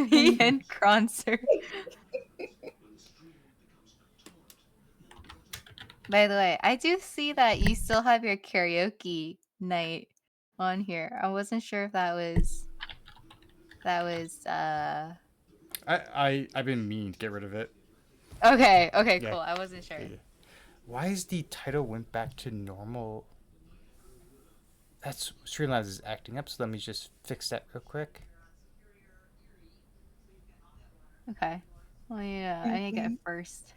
me and Cronzer. By the way, I do see that you still have your karaoke night on here. I wasn't sure if that was. I've been meaning to get rid of it. Okay, Yeah. cool. I wasn't Yeah, sure. yeah. Why is the title went back to normal? That's Streamlabs is acting up, so let me just fix that real quick. Okay. Well, yeah, I need to get Okay. it first.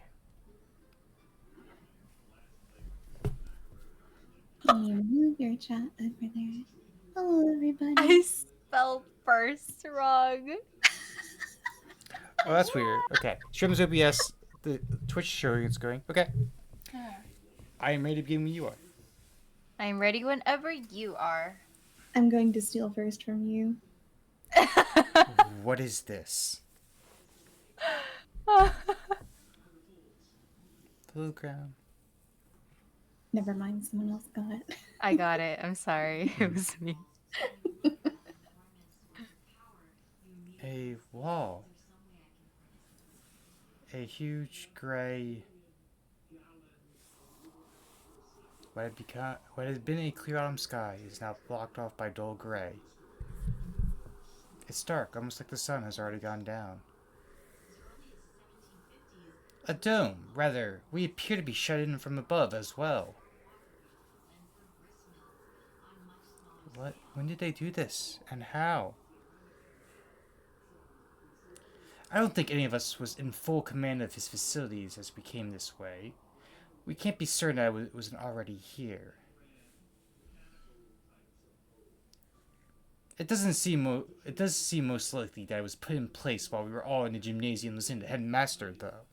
Can you move your chat over there? Hello, everybody. I spelled first wrong. Oh, that's weird. Okay, Streamlabs OBS, the Twitch showing it's going. Okay, I am ready to begin when you are. I'm ready whenever you are. I'm going to steal first from you. What is this? Hologram. Never mind, someone else got it. I got it. I'm sorry. It was me. A wall. A huge gray. What had been a clear autumn sky is now blocked off by dull gray. It's dark, almost like the sun has already gone down. A dome, rather. We appear to be shut in from above as well. What? When did they do this? And how? I don't think any of us was in full command of his facilities as we came this way. We can't be certain that it wasn't already here. It does seem most likely that it was put in place while we were all in the gymnasium listening to Headmaster, though.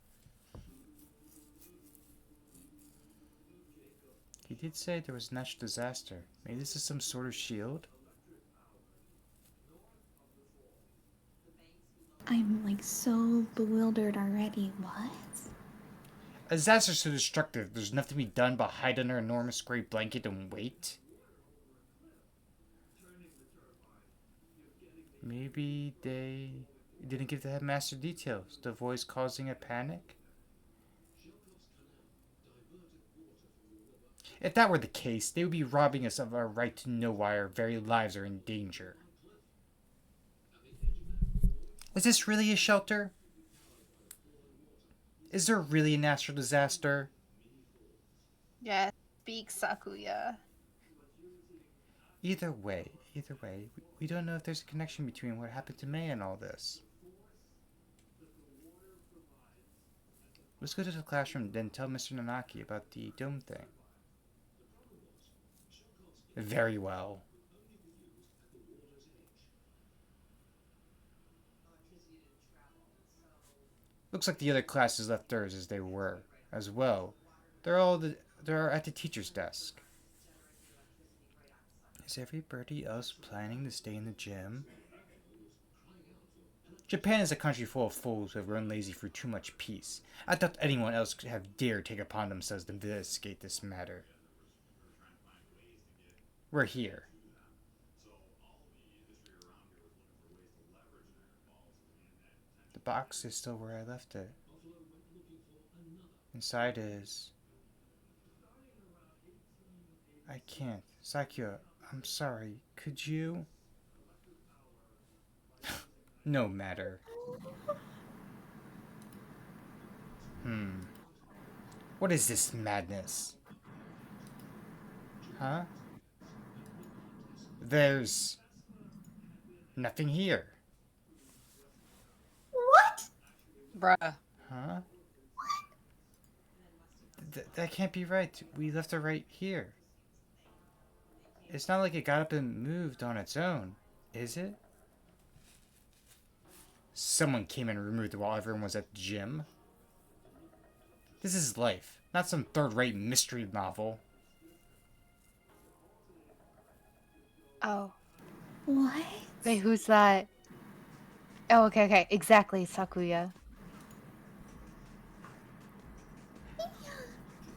He did say there was a natural disaster. Maybe this is some sort of shield? I'm like so bewildered already. What? A disaster so destructive, there's nothing to be done but hide under an enormous gray blanket and wait? Maybe they didn't give the headmaster details to avoid causing a panic? If that were the case, they would be robbing us of our right to know why our very lives are in danger. Is this really a shelter? Is there really a natural disaster? Yeah, speak Sakuya. Either way, we don't know if there's a connection between what happened to May and all this. Let's go to the classroom, then tell Mr. Nanaki about the dome thing. Very well. Looks like the other classes left theirs as they were, as well. They're at the teacher's desk. Is everybody else planning to stay in the gym? Japan is a country full of fools who have grown lazy through too much peace. I thought anyone else could have dared take upon themselves to investigate this matter. We're here. The box is still where I left it. Inside is... I can't. Sakura, I'm sorry. Could you? No matter. What is this madness? Huh? There's nothing here. What? Bruh. Huh? That can't be right. We left it right here. It's not like it got up and moved on its own, is it? Someone came and removed it while everyone was at the gym. This is life, not some third-rate mystery novel. Oh. What? Wait, who's that? Oh, okay. Exactly, Sakuya.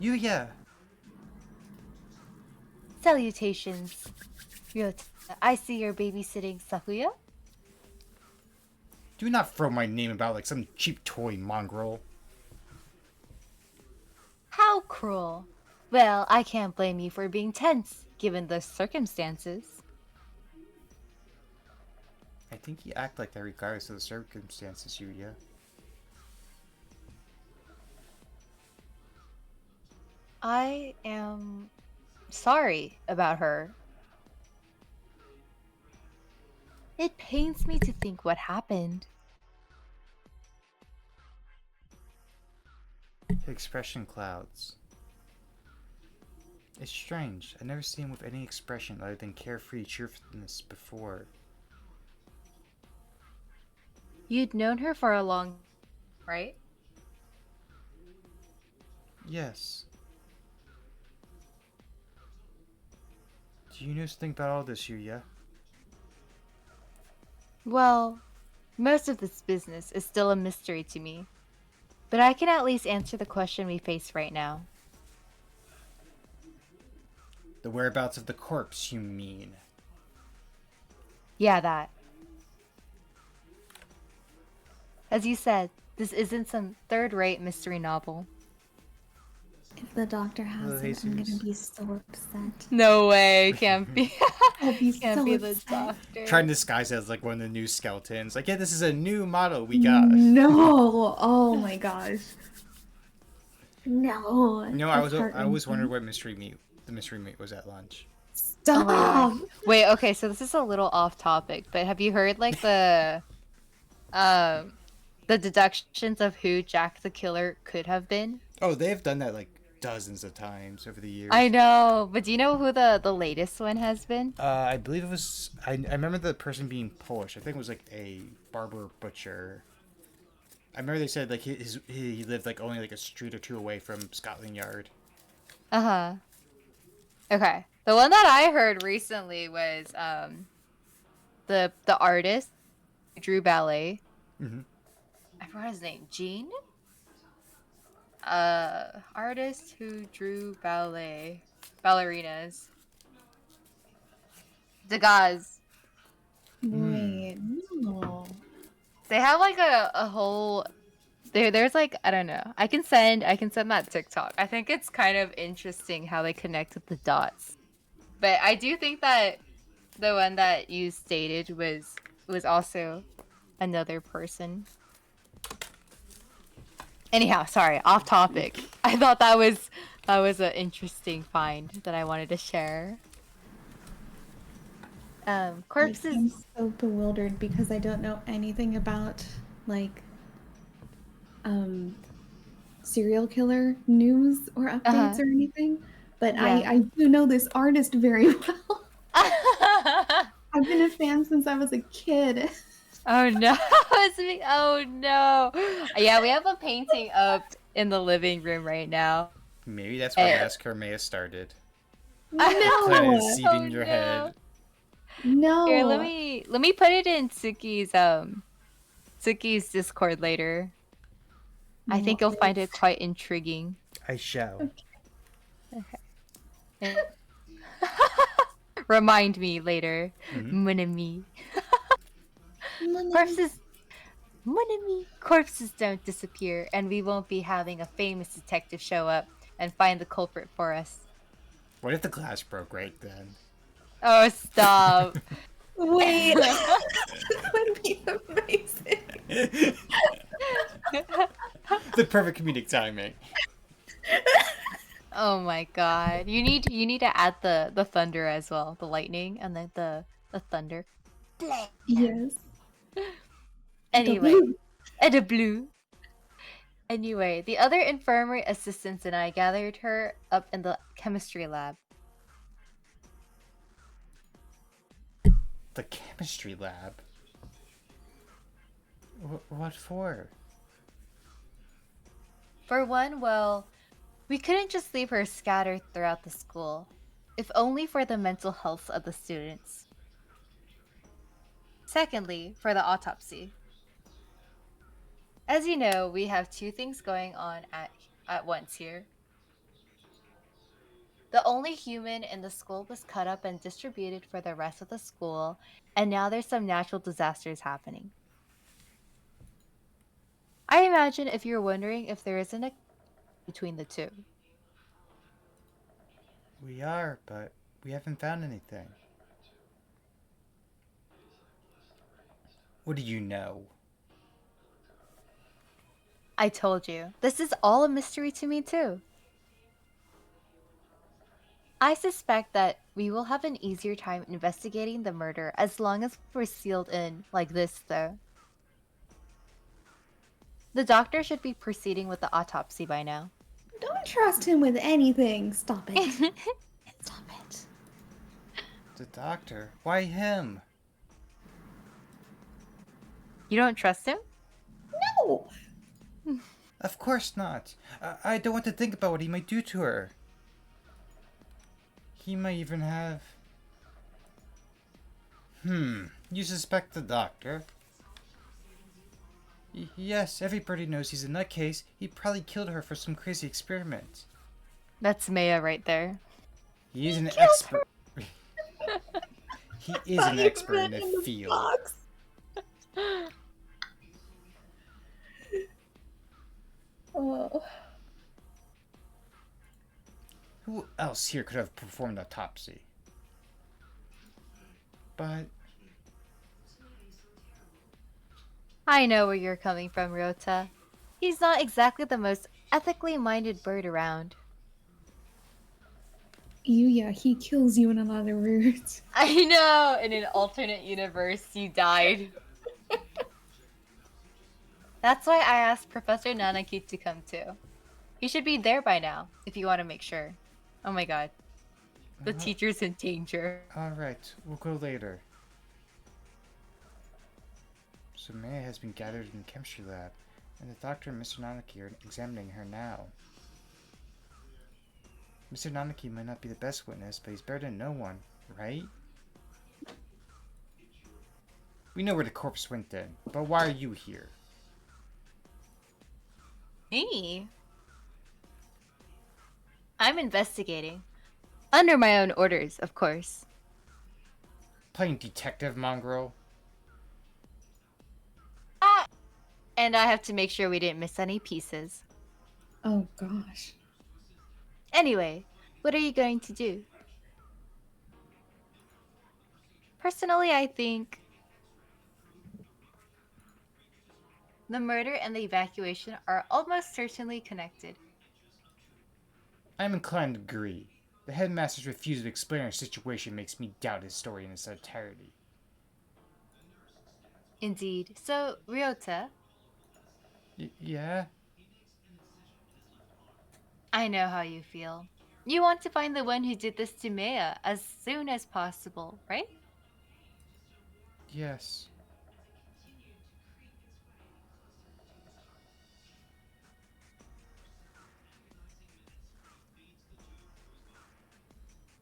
Yuya! Salutations. Ryota, I see you're babysitting Sakuya? Do not throw my name about like some cheap toy mongrel. How cruel. Well, I can't blame you for being tense, given the circumstances. I think you act like that regardless of the circumstances, Yuya. I am sorry about her. It pains me to think what happened. Expression clouds. It's strange. I've never seen him with any expression other than carefree cheerfulness before. You'd known her for a long, right? Yes. Do you know something about all this, Yuya? Well, most of this business is still a mystery to me. But I can at least answer the question we face right now. The whereabouts of the corpse, you mean? Yeah, that. As you said, this isn't some third-rate mystery novel. If the doctor has Hello, it, I'm gonna Jesus. be so upset. No way, can't be. I'll be Can't so be the upset. doctor. Trying to disguise it as like one of the new skeletons. Like, yeah, this is a new model we got. No! Oh my gosh. No. No, That's I always wondered heart-wrenching. what the mystery meat was at lunch. Oh my Stop! gosh. Wait, okay, so this is a little off topic, but have you heard like the deductions of who Jack the Killer could have been? Oh, they've done that like dozens of times over the years. I know, but do you know who the latest one has been? I believe it was. I remember the person being Polish. I think it was like a barber butcher. I remember they said like he lived like only like a street or two away from Scotland Yard. Uh-huh. Okay. The one that I heard recently was the artist who drew ballet. Mm-hmm. I forgot his name. Gene? Artist who drew ballerinas. Degas. Wait, no. They have like a whole there's like I don't know. I can send that TikTok. I think it's kind of interesting how they connected the dots. But I do think that the one that you stated was also another person. Anyhow, sorry, off topic. I thought that was an interesting find that I wanted to share. Corpses. I'm so bewildered because I don't know anything about like serial killer news or updates or anything. But Yeah. I do know this artist very well. I've been a fan since I was a kid. Oh no! It's me. Oh no! Yeah, we have a painting up in the living room right now. Maybe that's where NASCAR may have started. No, Kind of seed Oh, in your no. head. no. Here, let me put it in Suki's Discord later. I think you'll find it quite intriguing. I shall. Remind me later. Mhm. Mon ami. Corpses. Mon ami. Corpses don't disappear, and we won't be having a famous detective show up and find the culprit for us. What if the glass broke right then? Oh, stop. Wait, that would be amazing. The perfect comedic timing. Oh my god. You need to add the thunder as well. The lightning and then the thunder. Yes. Anyway. And a blue. Anyway, the other infirmary assistants and I gathered her up in the chemistry lab. The chemistry lab? What for? For one, well, we couldn't just leave her scattered throughout the school, if only for the mental health of the students. Secondly, for the autopsy. As you know, we have two things going on at once here. The only human in the school was cut up and distributed for the rest of the school, and now there's some natural disasters happening. imagine if you're wondering if there isn't a between the two. We are, but we haven't found anything. What do you know? I told you, this is all a mystery to me too. I suspect that we will have an easier time investigating the murder as long as we're sealed in like this, though. The doctor should be proceeding with the autopsy by now. Don't trust him with anything. Stop it. Stop it. The doctor? Why him? You don't trust him? No. Of course not. I don't want to think about what he might do to her. He might even have... You suspect the doctor? Yes, everybody knows he's a nutcase. He probably killed her for some crazy experiment. That's Maya right there. He is an expert. He is an expert in the field. Box. Oh. Who else here could have performed an autopsy? But I know where you're coming from, Ryota. He's not exactly the most ethically minded bird around. Yuya, he kills you in a lot of words. I know! In an alternate universe, you died. That's why I asked Professor Nanaki to come too. He should be there by now, if you want to make sure. Oh my god. The teacher's in danger. alright, we'll go later. So Maya has been gathered in the chemistry lab, and the doctor and Mr. Nanaki are examining her now. Mr. Nanaki might not be the best witness, but he's better than no one, right? We know where the corpse went then, but why are you here? Me? I'm investigating. Under my own orders, of course. Playing detective, mongrel? And I have to make sure we didn't miss any pieces. Oh gosh. Anyway, what are you going to do? Personally, I think the murder and the evacuation are almost certainly connected. I'm inclined to agree. The headmaster's refusal to explain our situation makes me doubt his story in its entirety. Indeed. So, Ryota, Yeah? I know how you feel. You want to find the one who did this to Maya as soon as possible, right? Yes.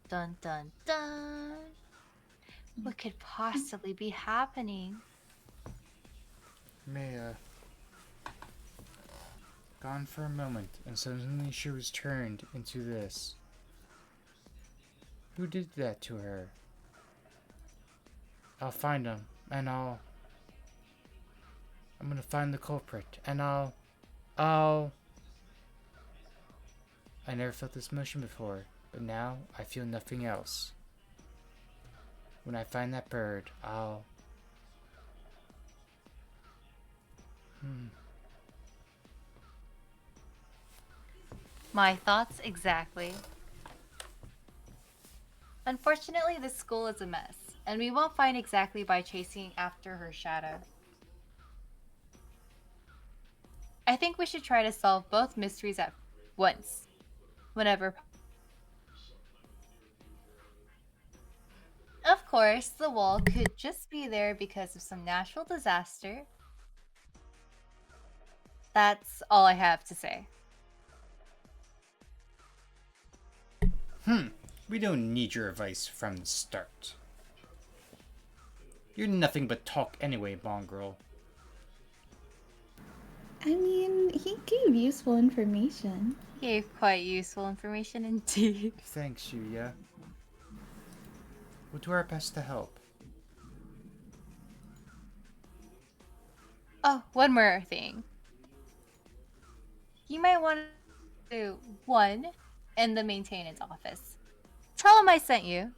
Dun dun dun. What could possibly be happening? Maya. Gone for a moment, and suddenly she was turned into this. Who did that to her? I'll find him, and I'm gonna find the culprit, and I never felt this emotion before, but now I feel nothing else. When I find that bird, I'll... My thoughts exactly. Unfortunately, this school is a mess, and we won't find exactly by chasing after her shadow. I think we should try to solve both mysteries at once, whenever. Of course, the wall could just be there because of some natural disaster. That's all I have to say. We don't need your advice from the start. You're nothing but talk anyway, mongrel. I mean, he gave useful information. He gave quite useful information indeed. Thanks, Yuya. We'll do our best to help. Oh, one more thing. you might want to one in the maintenance office. Tell him I sent you.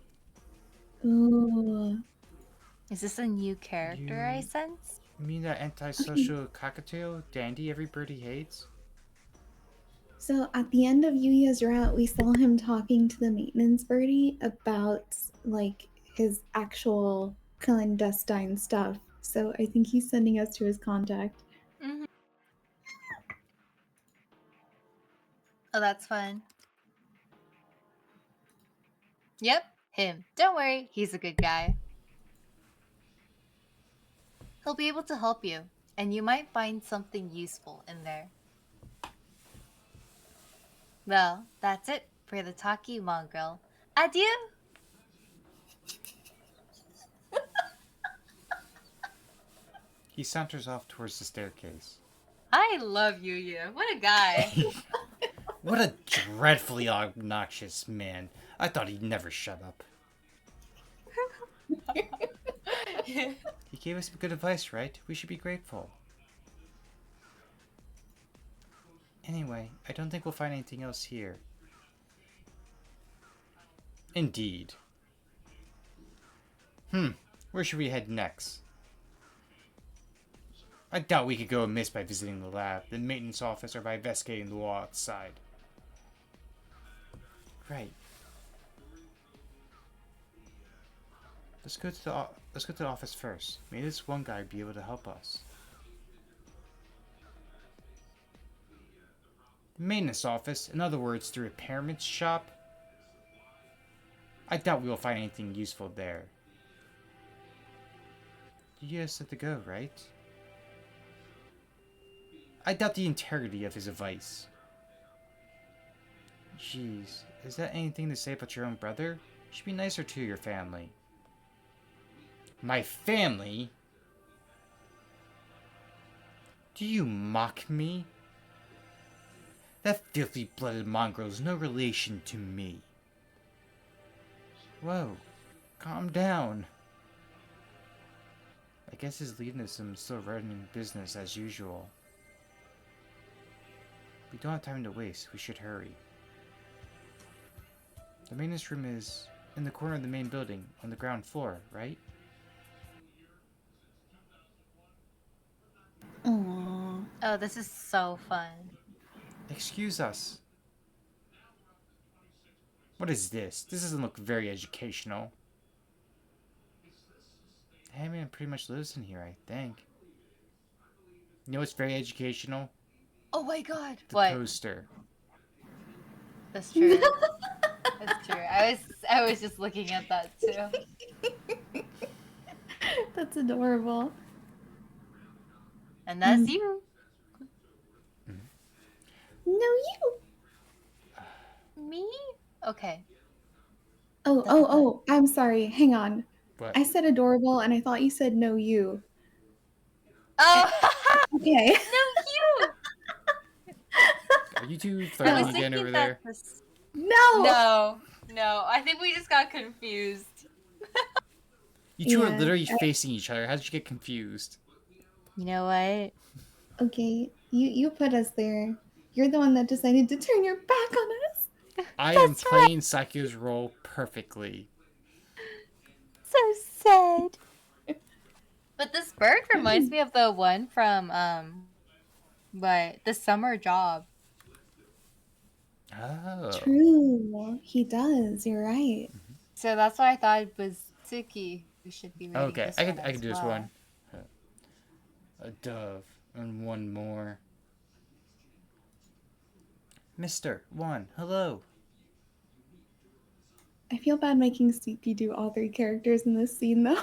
Ooh. Is this a new character I You sense? mean that antisocial cockatiel dandy everybody hates? So at the end of Yuya's route, we saw him talking to the maintenance birdie about like his actual clandestine stuff. So I think he's sending us to his contact. Mm-hmm. Oh, that's fun. Yep, him. Don't worry, he's a good guy. He'll be able to help you, and you might find something useful in there. Well, that's it for the Taki Mongrel. Adieu! He saunters off towards the staircase. I love Yuya. What a guy. What a dreadfully obnoxious man. I thought he'd never shut up. He gave us some good advice, right? We should be grateful. Anyway, I don't think we'll find anything else here. Indeed. Where should we head next? I doubt we could go amiss by visiting the lab, the maintenance office, or by investigating the wall outside. Right. Let's go to the office first. Maybe this one guy be able to help us. The maintenance office, in other words, the repairman's shop. I doubt we will find anything useful there. You guys said to go, right? I doubt the integrity of his advice. Jeez, is that anything to say about your own brother? You should be nicer to your family. My family? Do you mock me? That filthy-blooded mongrel is no relation to me. Whoa, calm down. I guess his leading still running business as usual. We don't have time to waste, we should hurry. The maintenance room is in the corner of the main building, on the ground floor, right? Aww. Oh, this is so fun. Excuse us. What is this? This doesn't look very educational. Hamman pretty much lives in here, I think. You know what's very educational? Oh my god. The What? poster. That's true. That's true. I was just looking at that too. That's adorable. And that's you. No, you. Me? Okay. Oh, I'm sorry. Hang on. What? I said adorable and I thought you said no, you. Oh, Okay. no, you. Are you two I flirting was again thinking over that there? No! No. I think we just got confused. You two are Yeah, literally facing each other. How did you get confused? You know what? Okay, you put us there. You're the one that decided to turn your back on us. I am playing Sakyo's role perfectly. So sad. But this bird reminds me of the one from the summer job. Oh. True, he does. You're right. So that's why I thought it was Tsuki who should be reading Okay, this I one can as do this well. one. A dove and one more. Mr. One, hello. I feel bad making Suki do all three characters in this scene, though.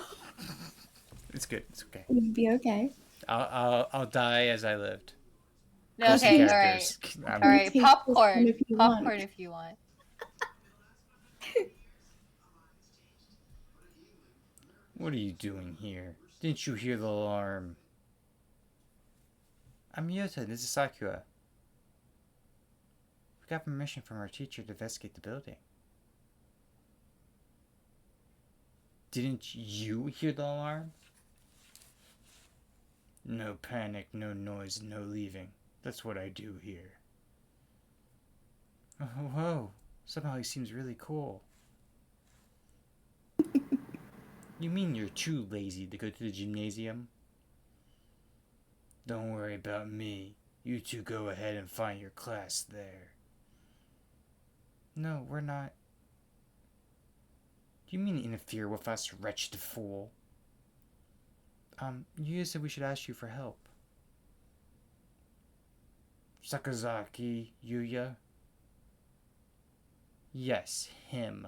It's good. It's okay. It'd be okay. I'll die as I lived. No, Close to okay, characters. all right. Take this one Popcorn. if you Popcorn want. if you want. What are you doing here? Didn't you hear the alarm? I'm Yota, this is Sakura. We got permission from our teacher to investigate the building. Didn't you hear the alarm? No panic, no noise, no leaving. That's what I do here. Oh, whoa. Somehow he seems really cool. You mean you're too lazy to go to the gymnasium? Don't worry about me. You two go ahead and find your class there. No, we're not. Do you mean interfere with us, wretched fool? You said we should ask you for help. Sakazaki, Yuya? Yes, him.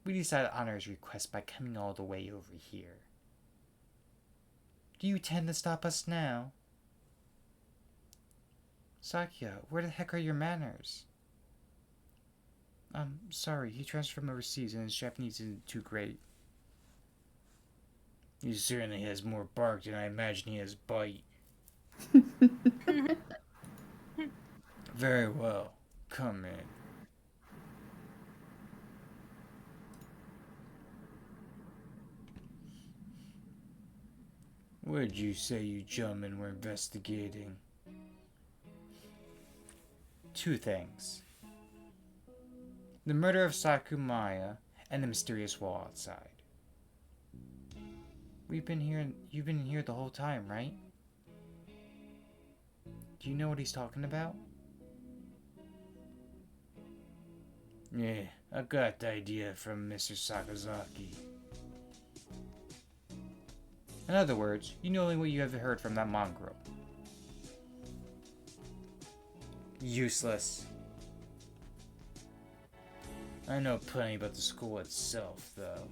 We decided to honor his request by coming all the way over here. Do you intend to stop us now? Sakya, where the heck are your manners? Sorry, he transferred from overseas and his Japanese isn't too great. He certainly has more bark than I imagine he has bite. Very well. Come in. What did you say you gentlemen were investigating? Two things. The murder of Sakumaya and the mysterious wall outside. You've been here the whole time, right? Do you know what he's talking about? Yeah, I got the idea from Mr. Sakazaki. In other words, you know only what you have heard from that mongrel. Useless. I know plenty about the school itself, though.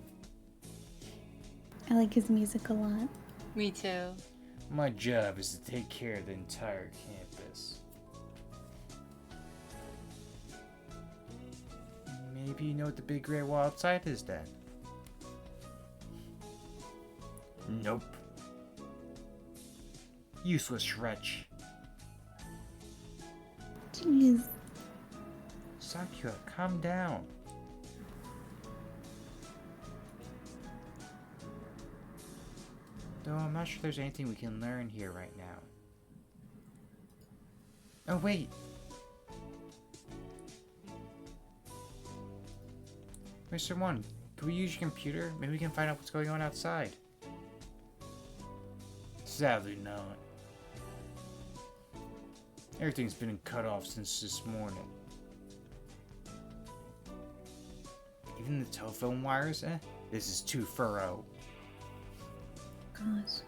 I like his music a lot. Me too. My job is to take care of the entire campus. Maybe you know what the big great wall outside is then? Nope. Useless wretch. Jeez. Sakura, calm down. Though I'm not sure there's anything we can learn here right now. Oh wait! Mr. One, can we use your computer? Maybe we can find out what's going on outside. Sadly not. Everything's been cut off since this morning. Even the telephone wires, eh? This is too thorough. Gosh.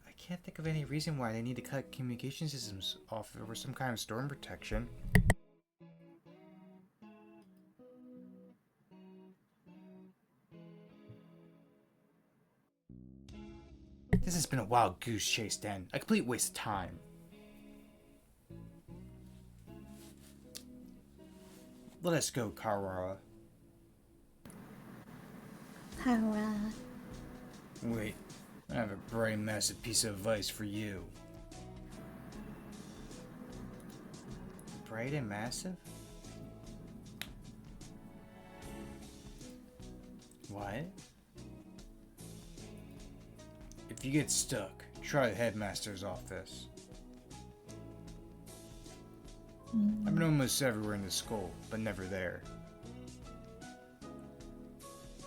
I can't think of any reason why they need to cut communication systems off over some kind of storm protection. This has been a wild goose chase, then. A complete waste of time. Let us go, Kawara. Hara. Wait, I have a bright, massive piece of advice for you. Bright and massive? What? If you get stuck, try the headmaster's office. I've been almost everywhere in the school, but never there.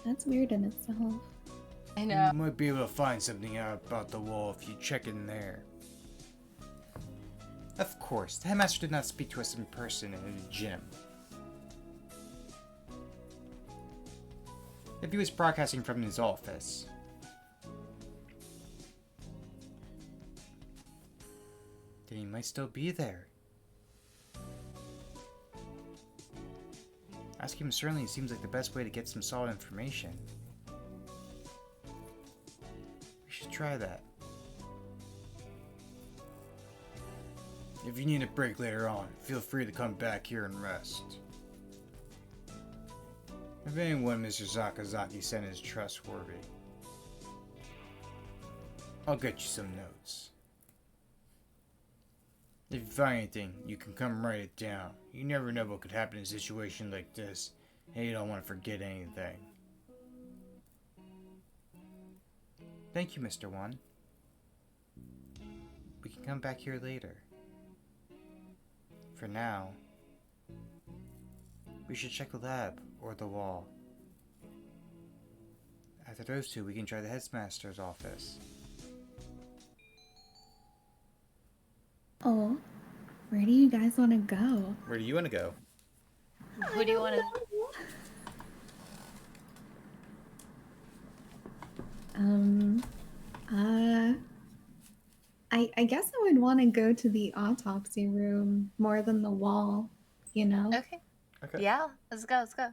That's weird in itself. I know. You might be able to find something out about the wall if you check in there. Of course, the headmaster did not speak to us in person in the gym. If he was broadcasting from his office. Then he might still be there. Asking him certainly seems like the best way to get some solid information. We should try that. If you need a break later on, feel free to come back here and rest. If anyone Mr. Sakazaki sent is trustworthy, I'll get you some notes. If you find anything, you can come write it down. You never know what could happen in a situation like this, and you don't want to forget anything. Thank you, Mr. One. We can come back here later. For now, we should check the lab or the wall. After those two, we can try the headmaster's office. Oh, where do you guys want to go? Where do you want to go? Who do you want to? Um, uh, I guess I would want to go to the autopsy room more than the wall, you know? Okay. Okay. Yeah, let's go. Let's go.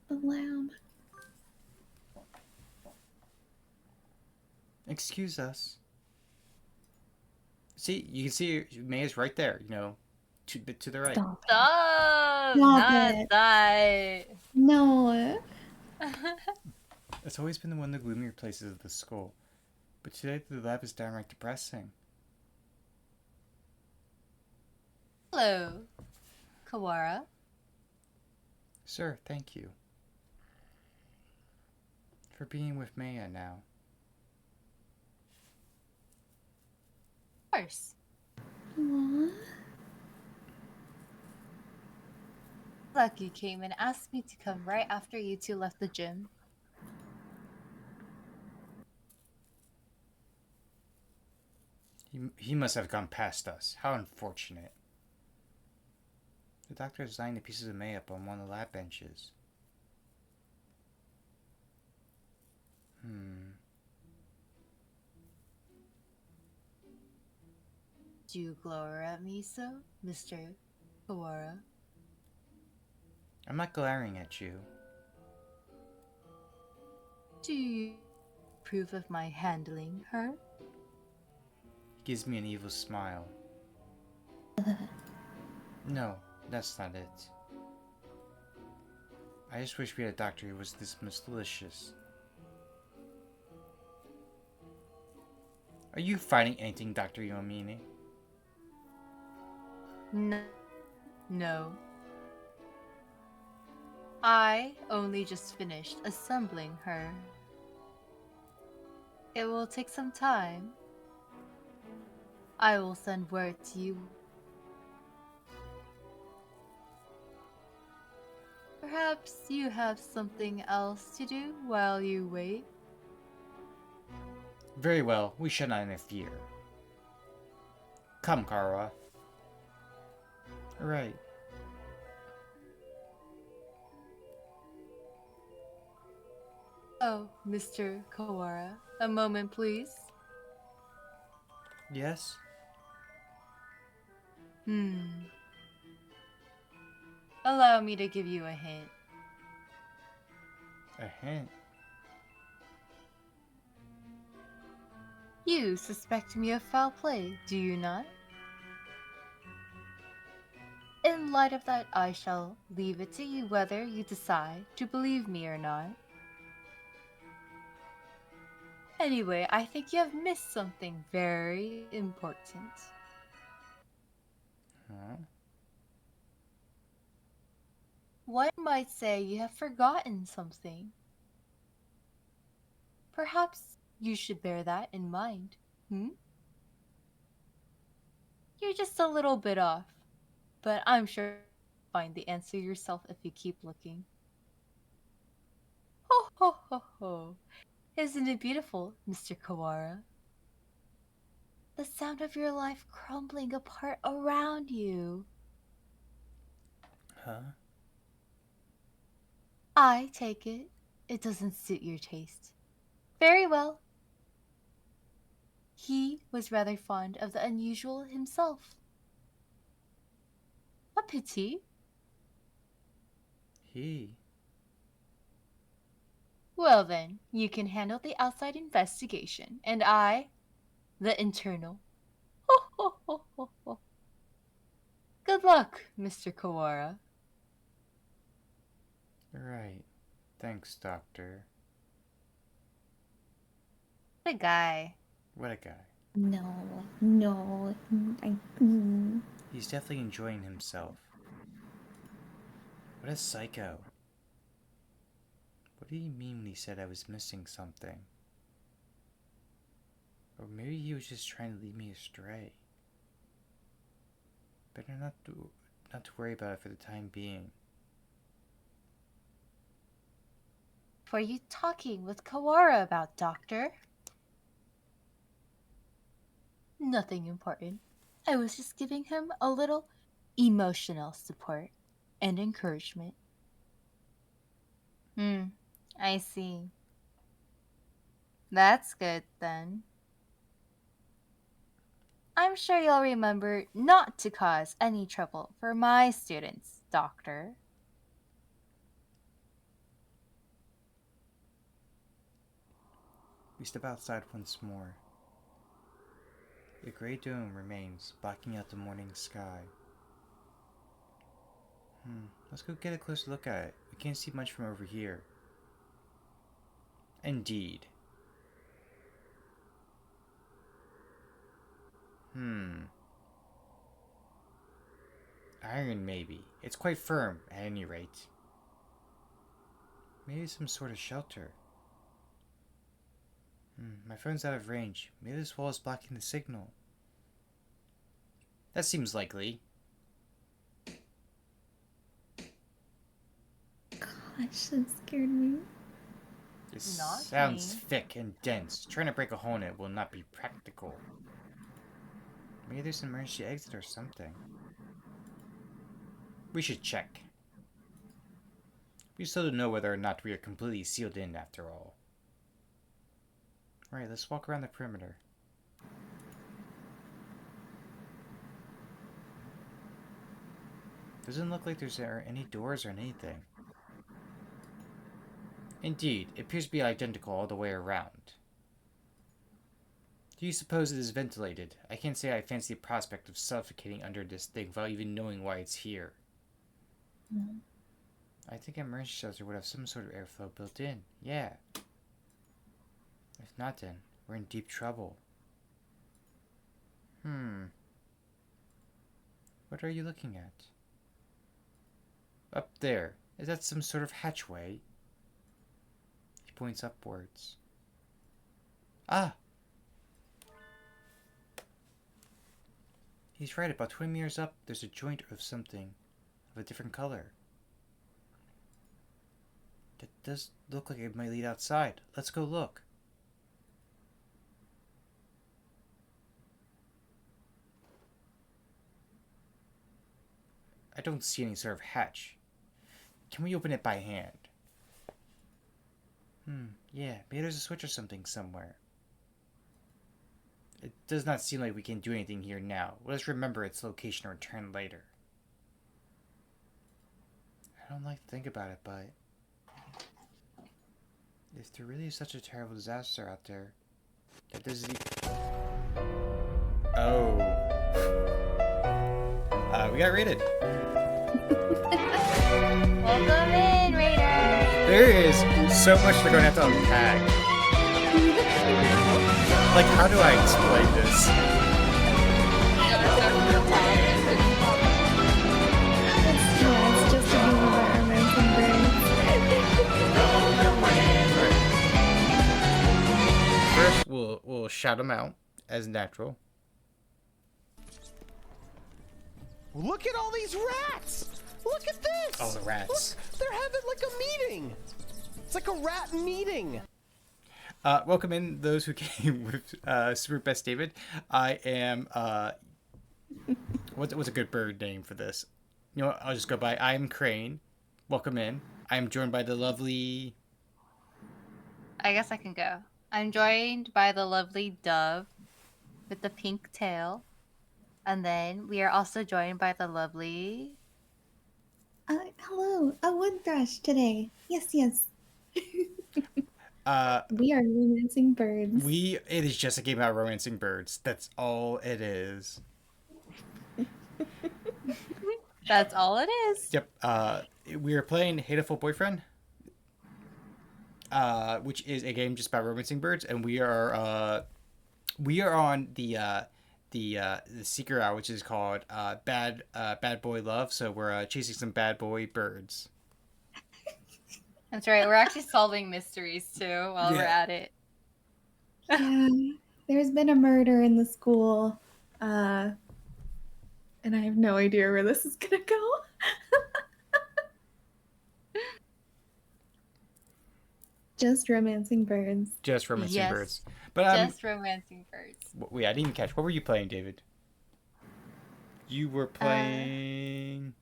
The lab. Excuse us. See, you can see Maya's right there, to the right. Stop. Stop! Stop Not it. that. No. It's always been one of the gloomier places of the school, but today the lab is downright depressing. Hello, Kawara. Sir, thank you. For being with Maya now. Of course. Aw. Lucky came and asked me to come right after you two left the gym. He must have gone past us. How unfortunate. The doctor is laying the pieces of Maya up on one of the lab benches. Do you glare at me so, Mr. Kawara? I'm not glaring at you. Do you approve of my handling her? He gives me an evil smile. No, that's not it. I just wish we had a doctor who was this malicious. Are you fighting anything, Dr. Yomine? No. No. I only just finished assembling her. It will take some time. I will send word to you. Perhaps you have something else to do while you wait? Very well, we shall not interfere. Come, Kara. Right. Oh, Mr. Kawara, a moment please. Yes? Allow me to give you a hint. A hint? You suspect me of foul play, do you not? In light of that, I shall leave it to you whether you decide to believe me or not. Anyway, I think you have missed something very important. Huh? One might say you have forgotten something. Perhaps you should bear that in mind, You're just a little bit off, but I'm sure you'll find the answer yourself if you keep looking. Ho ho ho ho! Isn't it beautiful, Mr. Kawara? The sound of your life crumbling apart around you. Huh? I take it. It doesn't suit your taste. Very well. He was rather fond of the unusual himself. A pity. He? Well then, you can handle the outside investigation, and I, the internal. Ho ho ho ho ho. Good luck, Mr. Kawara. Right. Thanks, Doctor. The guy. What a guy. No. No. He's definitely enjoying himself. What a psycho. What did he mean when he said I was missing something? Or maybe he was just trying to lead me astray. Better not to worry about it for the time being. What are you talking with Kawara about, Doctor? Nothing important. I was just giving him a little emotional support and encouragement. I see. That's good then. I'm sure you'll remember not to cause any trouble for my students, Doctor. We step outside once more. The gray dome remains, blocking out the morning sky. Let's go get a closer look at it. We can't see much from over here. Indeed. Iron, maybe. It's quite firm, at any rate. Maybe some sort of shelter. My phone's out of range. Maybe this wall is blocking the signal. That seems likely. Gosh, that scared me. This Not sounds me. thick and dense. Trying to break a hole in it will not be practical. Maybe there's an emergency exit or something. We should check. We still don't know whether or not we are completely sealed in after all. Alright, let's walk around the perimeter. Doesn't look like there's any doors or anything. Indeed, it appears to be identical all the way around. Do you suppose it is ventilated? I can't say I fancy the prospect of suffocating under this thing without even knowing why it's here. I think an emergency shelter would have some sort of airflow built in. Yeah. If not, then we're in deep trouble. What are you looking at? Up there. Is that some sort of hatchway? He points upwards. Ah! He's right. About 20 meters up, there's a joint of something of a different color. That does look like it might lead outside. Let's go look. I don't see any sort of hatch. Can we open it by hand? Yeah, maybe there's a switch or something somewhere. It does not seem like we can do anything here now. Let us remember its location and return later. I don't like to think about it, but if there really is such a terrible disaster out there, that does Oh. We got raided. Welcome in, Raiders! There is so much they're going to have to unpack. Like, how do I explain this? It's just a game about romance and First, we'll shout them out as natural. Look at all these rats! Look at this! Oh, the rats. Look, they're having like a meeting! It's like a rat meeting! Welcome in those who came with Super Best David. I am, what's a good bird name for this? You know what, I'll just go by I'm Crane. Welcome in. I'm joined by the lovely... I guess I can go. I'm joined by the lovely dove with the pink tail. And then we are also joined by the lovely... hello, a wood thrush today. Yes. We are romancing birds. It is just a game about romancing birds. That's all it is. That's all it is. Yep. We are playing Hatoful Boyfriend, which is a game just about romancing birds, and we are on the secret hour, which is called Bad Boy Love. So we're chasing some bad boy birds. That's right. We're actually solving mysteries too while we're at it. Yeah, there's been a murder in the school, and I have no idea where this is gonna go. Just romancing birds. Just romancing Yes. birds. But Just romancing birds. wait, I didn't even catch. What were you playing, David? You were playing.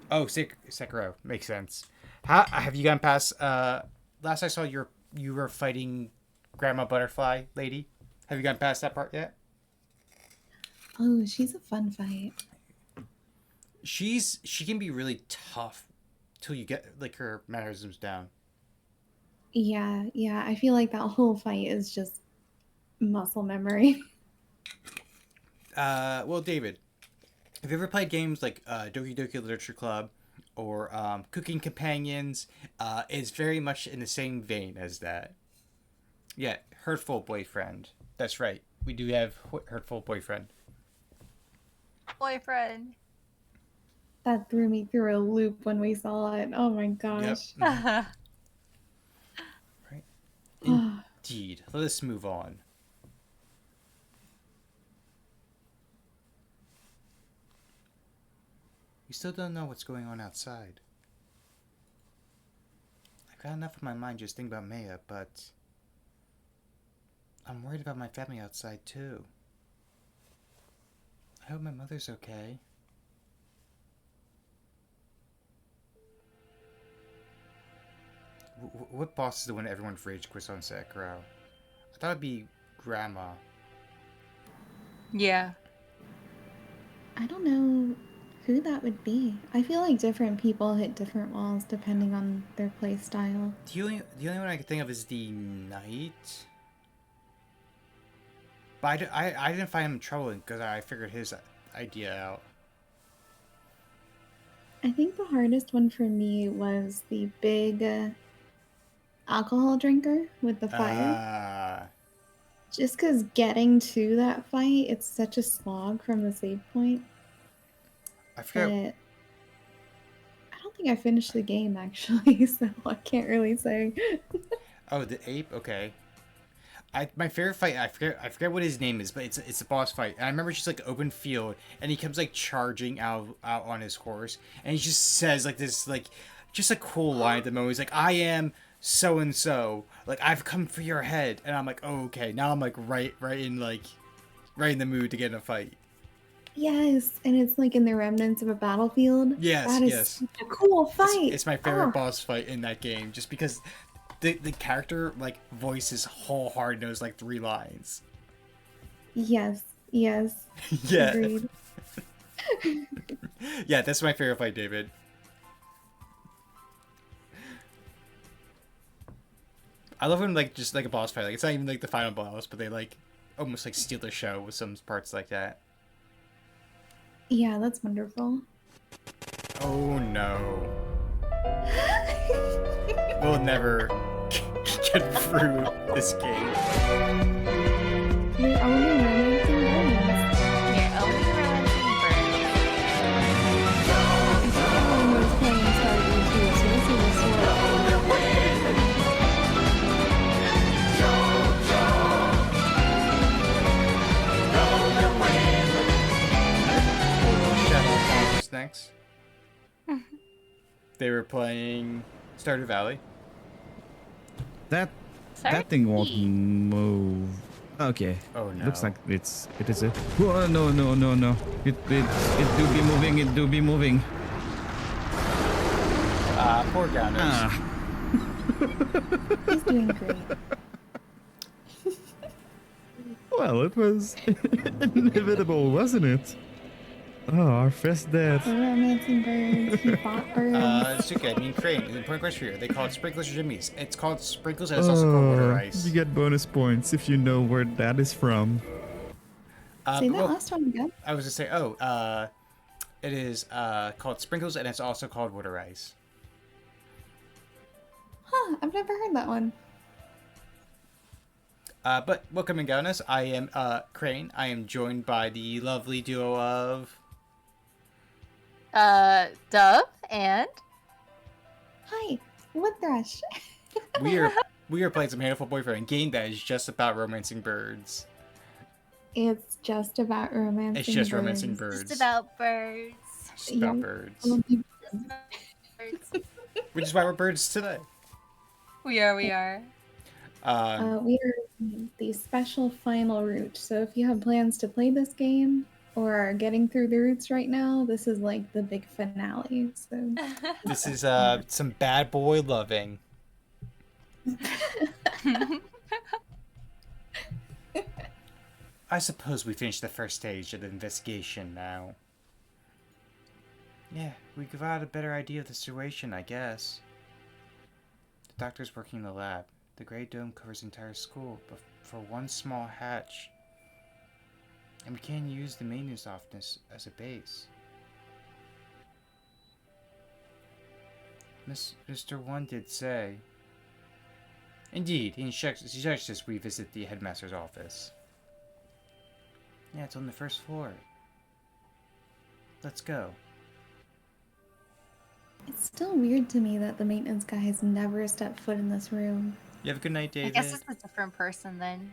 Oh, Sekiro. Makes sense. How have you gone past? Last I saw, you were fighting Grandma Butterfly Lady. Have you gone past that part yet? Oh, she's a fun fight. She can be really tough till you get like her mannerisms down. Yeah, yeah. I feel like that whole fight is just muscle memory. Well, David, have you ever played games like Doki Doki Literature Club or Cooking Companions? It's very much in the same vein as that. Yeah, Hurtful Boyfriend. That's right. We do have Hurtful Boyfriend. Boyfriend. That threw me through a loop when we saw it. Oh my Yep. gosh. Mhm. Right. Indeed. Let us move on. We still don't know what's going on outside. I've got enough in my mind just thinking about Maya, but I'm worried about my family outside too. I hope my mother's okay. What boss is the one everyone rage quits on Sekiro? I thought it'd be Grandma. Yeah. I don't know who that would be. I feel like different people hit different walls depending on their play style. The only one I can think of is the Knight. But I didn't find him troubling because I figured his idea out. I think the hardest one for me was the big alcohol drinker with the fire. Just because getting to that fight, it's such a slog from the save point. I forget. That I don't think I finished the game actually, so I can't really say. Oh, the ape. Okay. My favorite fight. I forget what his name is, but it's a boss fight. And I remember just like open field, and he comes like charging out on his horse, and he just says like this like just a cool line at the moment. He's like, "I am so and so. Like I've come for your head," and I'm like, "Oh, okay." Now I'm like right in the mood to get in a fight. Yes, and it's like in the remnants of a battlefield. Yes, that is yes. such a cool fight. It's my favorite Ah. boss fight in that game, just because the character like voices whole hard knows like 3 lines. Yes, yes. Yeah. Agreed. Yeah, that's my favorite fight, David. I love when like just like a boss fight, like it's not even like the final boss, but they like almost like steal the show with some parts like that. Yeah, that's wonderful. Oh no. We'll never get through this game. You're only romancing birds. You're only romancing birds. Everyone was playing Stardew too, so this is a sort of Next. They were playing Stardew Valley. That Sorry? thing won't move. Okay. Oh no. Looks like it is a. Oh, no. It do be moving. It do be moving. Poor Gowners. Ah. He's doing great. Well, it was inevitable, wasn't it? Oh, our first death. We're romancing birds. He fought birds. It's okay. I mean, Crane. The important question here. They call it sprinkles or jimmies. It's called sprinkles, and it's also called water ice. You get bonus points if you know where that is from. Say that well, last one again. I was gonna say, it is called sprinkles, and it's also called water ice. Huh, I've never heard that one. But welcome in, Gowners. I am Crane. I am joined by the lovely duo of. Dove and Hi, Wood Thrush. We are playing some Hatoful Boyfriend, a game that is just about romancing birds. It's just about romancing It's just birds. romancing birds. Just about birds. Just about Yeah. birds. Just about birds. Which is why we're birds today. We are. We are the special final route. So if you have plans to play this game or are getting through the routes right now, this is like the big finale. So This is some bad boy loving. I suppose we finished the first stage of the investigation now. Yeah, we got a better idea of the situation, I guess. The doctor's working in the lab. The gray dome covers the entire school, but for one small hatch. And we can't use the maintenance office as a base. Mr. One did say. Indeed, he suggests we visit the headmaster's office. Yeah, it's on the first floor. Let's go. it's still weird to me that the maintenance guy has never stepped foot in this room. You have a good night, I David. guess it's a different person then.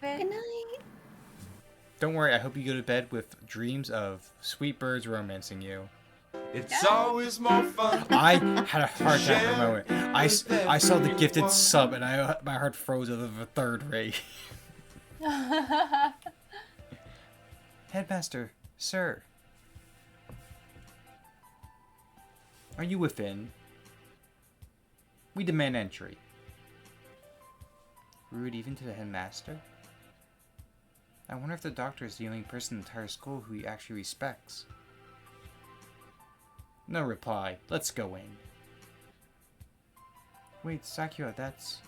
Good night. Don't worry, I hope you go to bed with dreams of sweet birds romancing you. It's always more fun. I had a heart attack for a moment. I saw the gifted sub and my heart froze out of a third rate. Headmaster, sir. Are you within? We demand entry. Rude even to the headmaster? I wonder if the doctor is the only person in the entire school who he actually respects. No reply. Let's go in. Wait, Sakura, that's...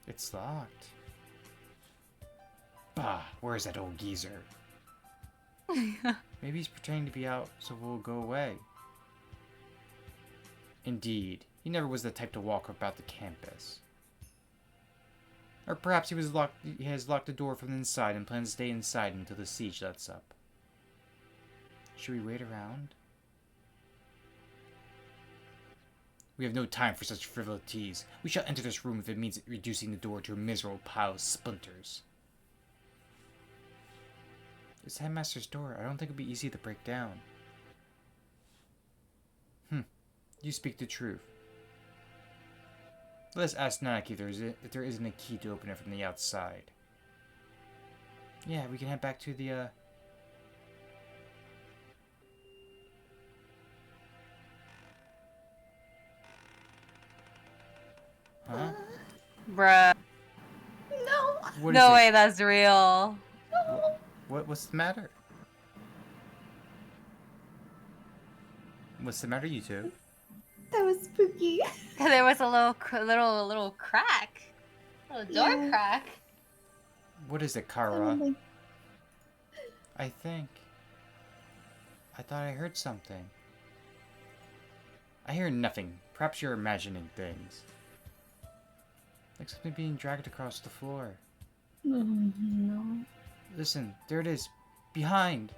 It's locked. Bah, where's that old geezer? Maybe he's pretending to be out so we'll go away. Indeed, he never was the type to walk about the campus. Or perhaps he has locked the door from the inside and plans to stay inside until the siege lets up. Should we wait around? We have no time for such frivolities. We shall enter this room if it means reducing the door to a miserable pile of splinters. It's Headmaster's door. I don't think it'd be easy to break down. You speak the truth. Let's ask Nike if there isn't a key to open it from the outside. Yeah, we can head back to the, Huh? Bruh. No. What is No it? way that's real. What's the matter? What's the matter, you two? That was spooky. There was a little crack. A little door Yeah. crack. What is it, Oh Kara? my- I thought I heard something. I hear nothing. Perhaps you're imagining things. Like something being dragged across the floor. Oh, no. Listen, there it is. Behind.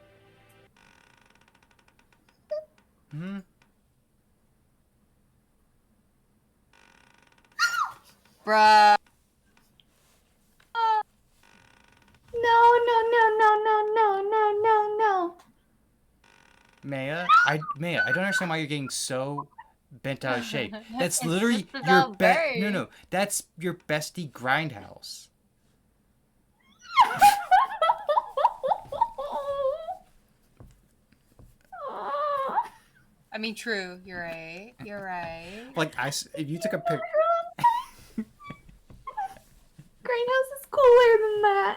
Bruh. No, no, no, no, no, no, no, no, no. Maya, I don't understand why you're getting so bent out of shape. That's It's literally just your about birds. That's your bestie Grindhouse. I mean, true. You're right. You're right. Like if you took a pic, Greenhouse is cooler than that.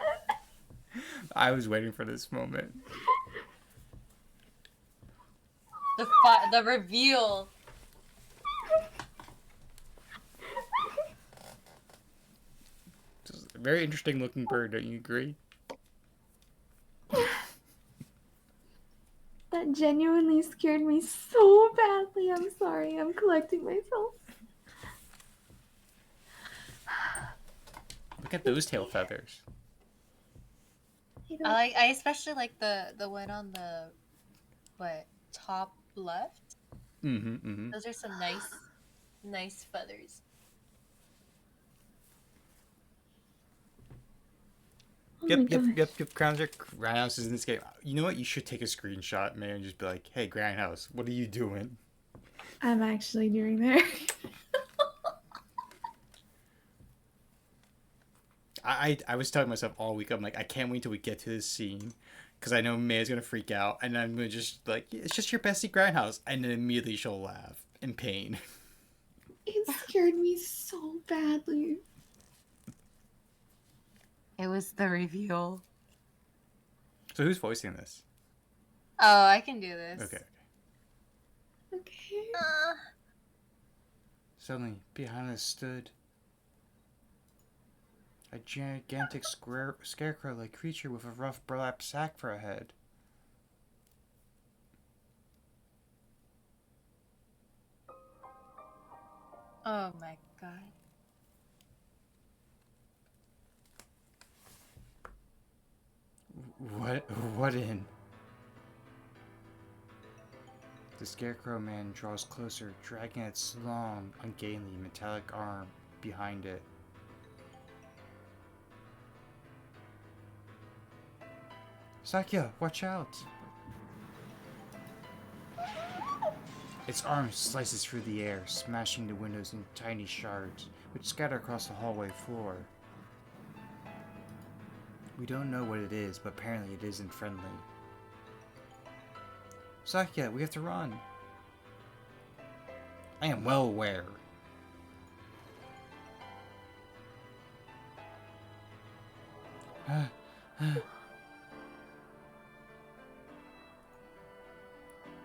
I was waiting for this moment. The reveal. It's a very interesting looking bird. Don't you agree? That genuinely scared me so badly. I'm sorry. I'm collecting myself. Look at those tail feathers. I especially like the one on the top left. Mm-hmm. Those are some nice Nice feathers. Oh my gosh. Yep. Grindhouse is in this game. You know what? You should take a screenshot, man, and just be like, "Hey, Grindhouse, what are you doing?" I'm actually doing that. I was telling myself all week, I'm like, I can't wait till we get to this scene, because I know Maya's gonna freak out, and I'm gonna just like, it's just your bestie Grindhouse, and then immediately she'll laugh in pain. It scared me so badly. It was the reveal. So who's voicing this? Oh, I can do this. Okay. Okay. Suddenly, behind us stood a gigantic scarecrow-like creature with a rough burlap sack for a head. Oh my god. What in? The Scarecrow Man draws closer, dragging its long, ungainly, metallic arm behind it. Sakya, watch out! Its arm slices through the air, smashing the windows in tiny shards, which scatter across the hallway floor. We don't know what it is, but apparently it isn't friendly. Sakya, we have to run. I am well aware.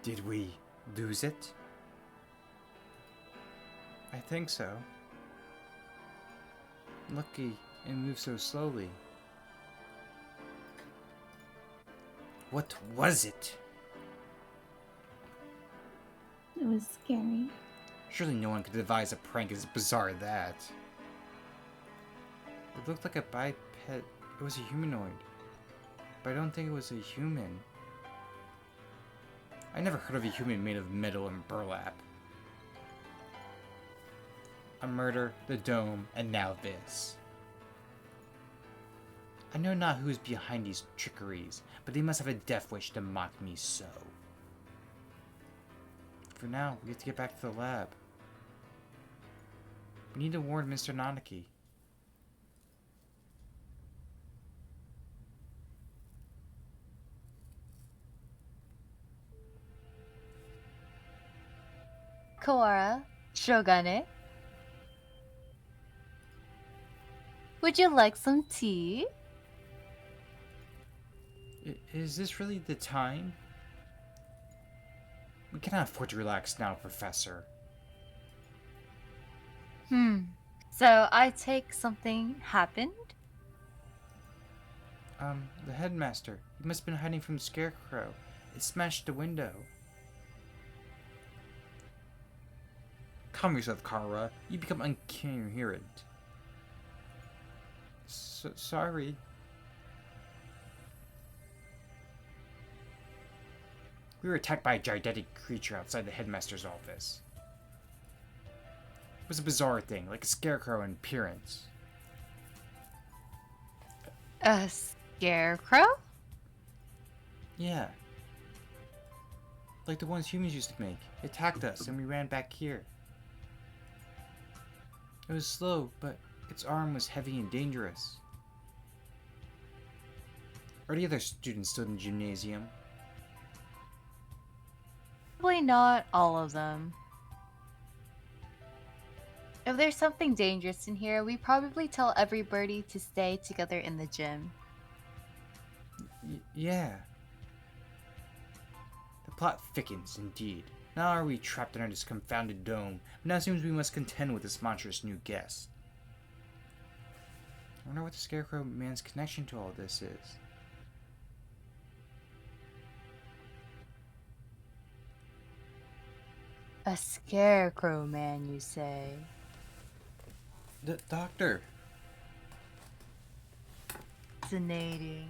Did we lose it? I think so. Lucky it moves so slowly. What was it? It was scary. Surely no one could devise a prank as bizarre as that. It looked like a biped. It was a humanoid. But I don't think it was a human. I never heard of a human made of metal and burlap. A murder, the dome, and now this. I know not who is behind these trickeries, but they must have a death wish to mock me so. For now, we have to get back to the lab. We need to warn Mr. Nanaki. Kawara, Shogane. Would you like some tea? Is this really the time? We cannot afford to relax now, Professor. So I take something happened? The headmaster. He must have been hiding from the Scarecrow. It smashed the window. Calm yourself, Kara. You become incoherent. Sorry. We were attacked by a gigantic creature outside the headmaster's office. It was a bizarre thing, like a scarecrow in appearance. A scarecrow? Yeah. Like the ones humans used to make. It attacked us and we ran back here. It was slow, but its arm was heavy and dangerous. Are the other students still in the gymnasium? Probably not all of them. If there's something dangerous in here, we probably tell everybody to stay together in the gym. Yeah. The plot thickens, indeed. Not only are we trapped under this confounded dome, but now it seems we must contend with this monstrous new guest. I wonder what the Scarecrow Man's connection to all this is. A scarecrow man, you say? The doctor. Fascinating.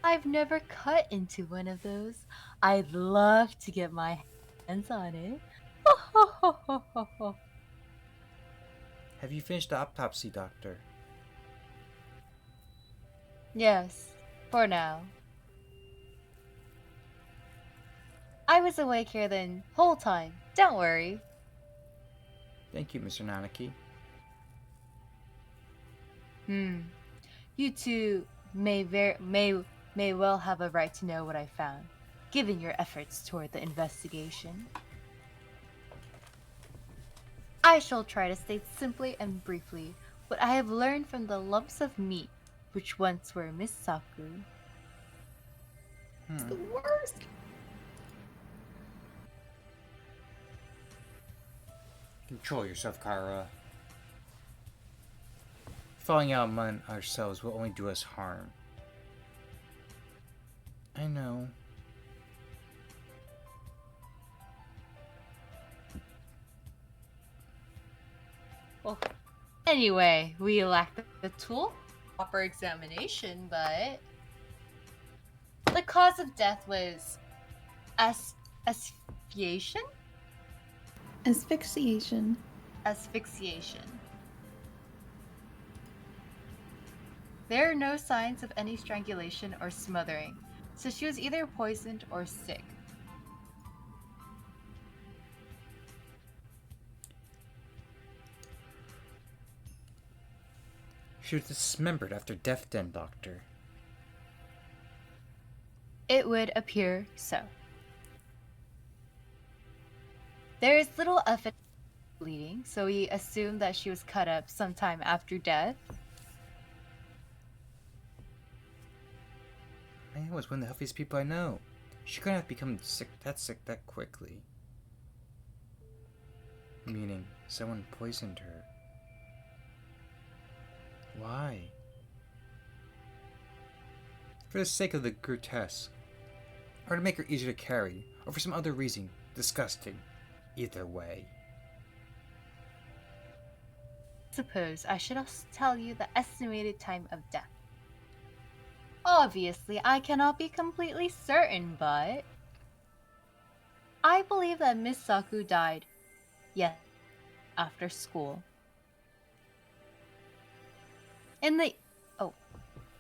I've never cut into one of those. I'd love to get my hands on it. Have you finished the autopsy, Doctor? Yes, for now. I was awake here the whole time. Don't worry. Thank you, Mr. Nanaki. You two may well have a right to know what I found, given your efforts toward the investigation. I shall try to state simply and briefly what I have learned from the lumps of meat which once were Miss Saku. It's the worst. Control yourself, Kara. Falling out among ourselves will only do us harm. I know. Well, anyway, we lack the tool, proper examination, but the cause of death was asphyxiation? Asphyxiation. Asphyxiation. There are no signs of any strangulation or smothering, so she was either poisoned or sick. She was dismembered after death then, Doctor. It would appear so. There is little evidence of bleeding, so we assume that she was cut up sometime after death. Man was one of the healthiest people I know. She couldn't have become sick that quickly. Meaning, someone poisoned her. Why? For the sake of the grotesque, or to make her easier to carry, or for some other reason, disgusting. Either way. Suppose I should also tell you the estimated time of death. Obviously, I cannot be completely certain, but I believe that Miss Saku died, yes, after school.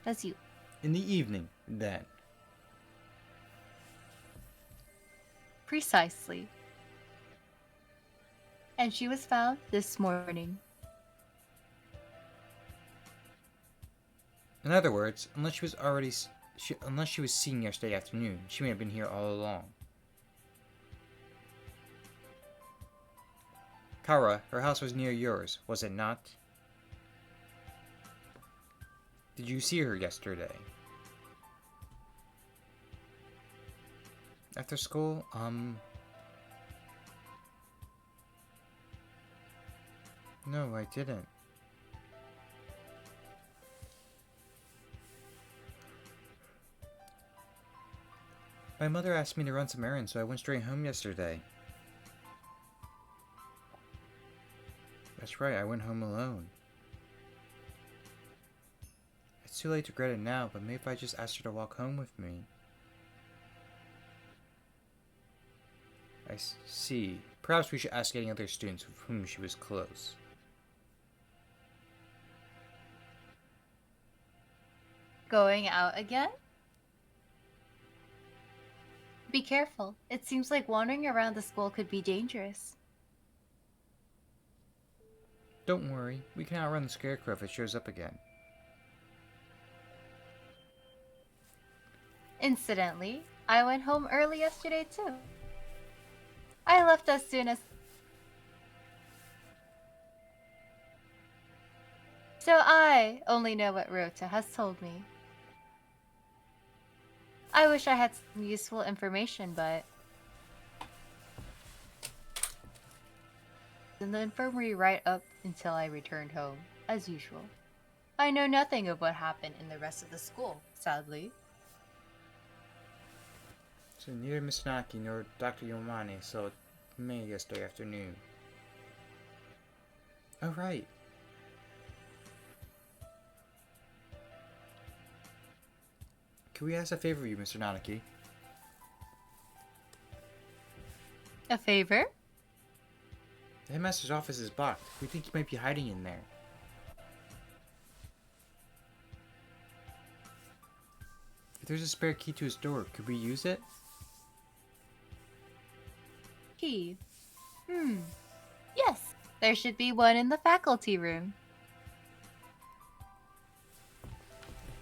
That's you. In the evening, then. Precisely. And she was found this morning. In other words, unless she was seen yesterday afternoon, she may have been here all along. Kara, her house was near yours, was it not? Did you see her yesterday? After school? No, I didn't. My mother asked me to run some errands, so I went straight home yesterday. That's right, I went home alone. It's too late to regret it now, but maybe if I just asked her to walk home with me. I see. Perhaps we should ask any other students with whom she was close. Going out again? Be careful. It seems like wandering around the school could be dangerous. Don't worry, we can outrun the scarecrow if it shows up again. Incidentally, I went home early yesterday too. I left as soon as... So I only know what Rota has told me. I wish I had some useful information, but... in the infirmary right up until I returned home, as usual. I know nothing of what happened in the rest of the school, sadly. So neither Miss Naki nor Dr. Yomane saw May yesterday afternoon. Oh, right. Can we ask a favor of you, Mr. Nanaki? A favor? The headmaster's office is blocked. We think he might be hiding in there. If there's a spare key to his door, could we use it? Key. Yes, there should be one in the faculty room.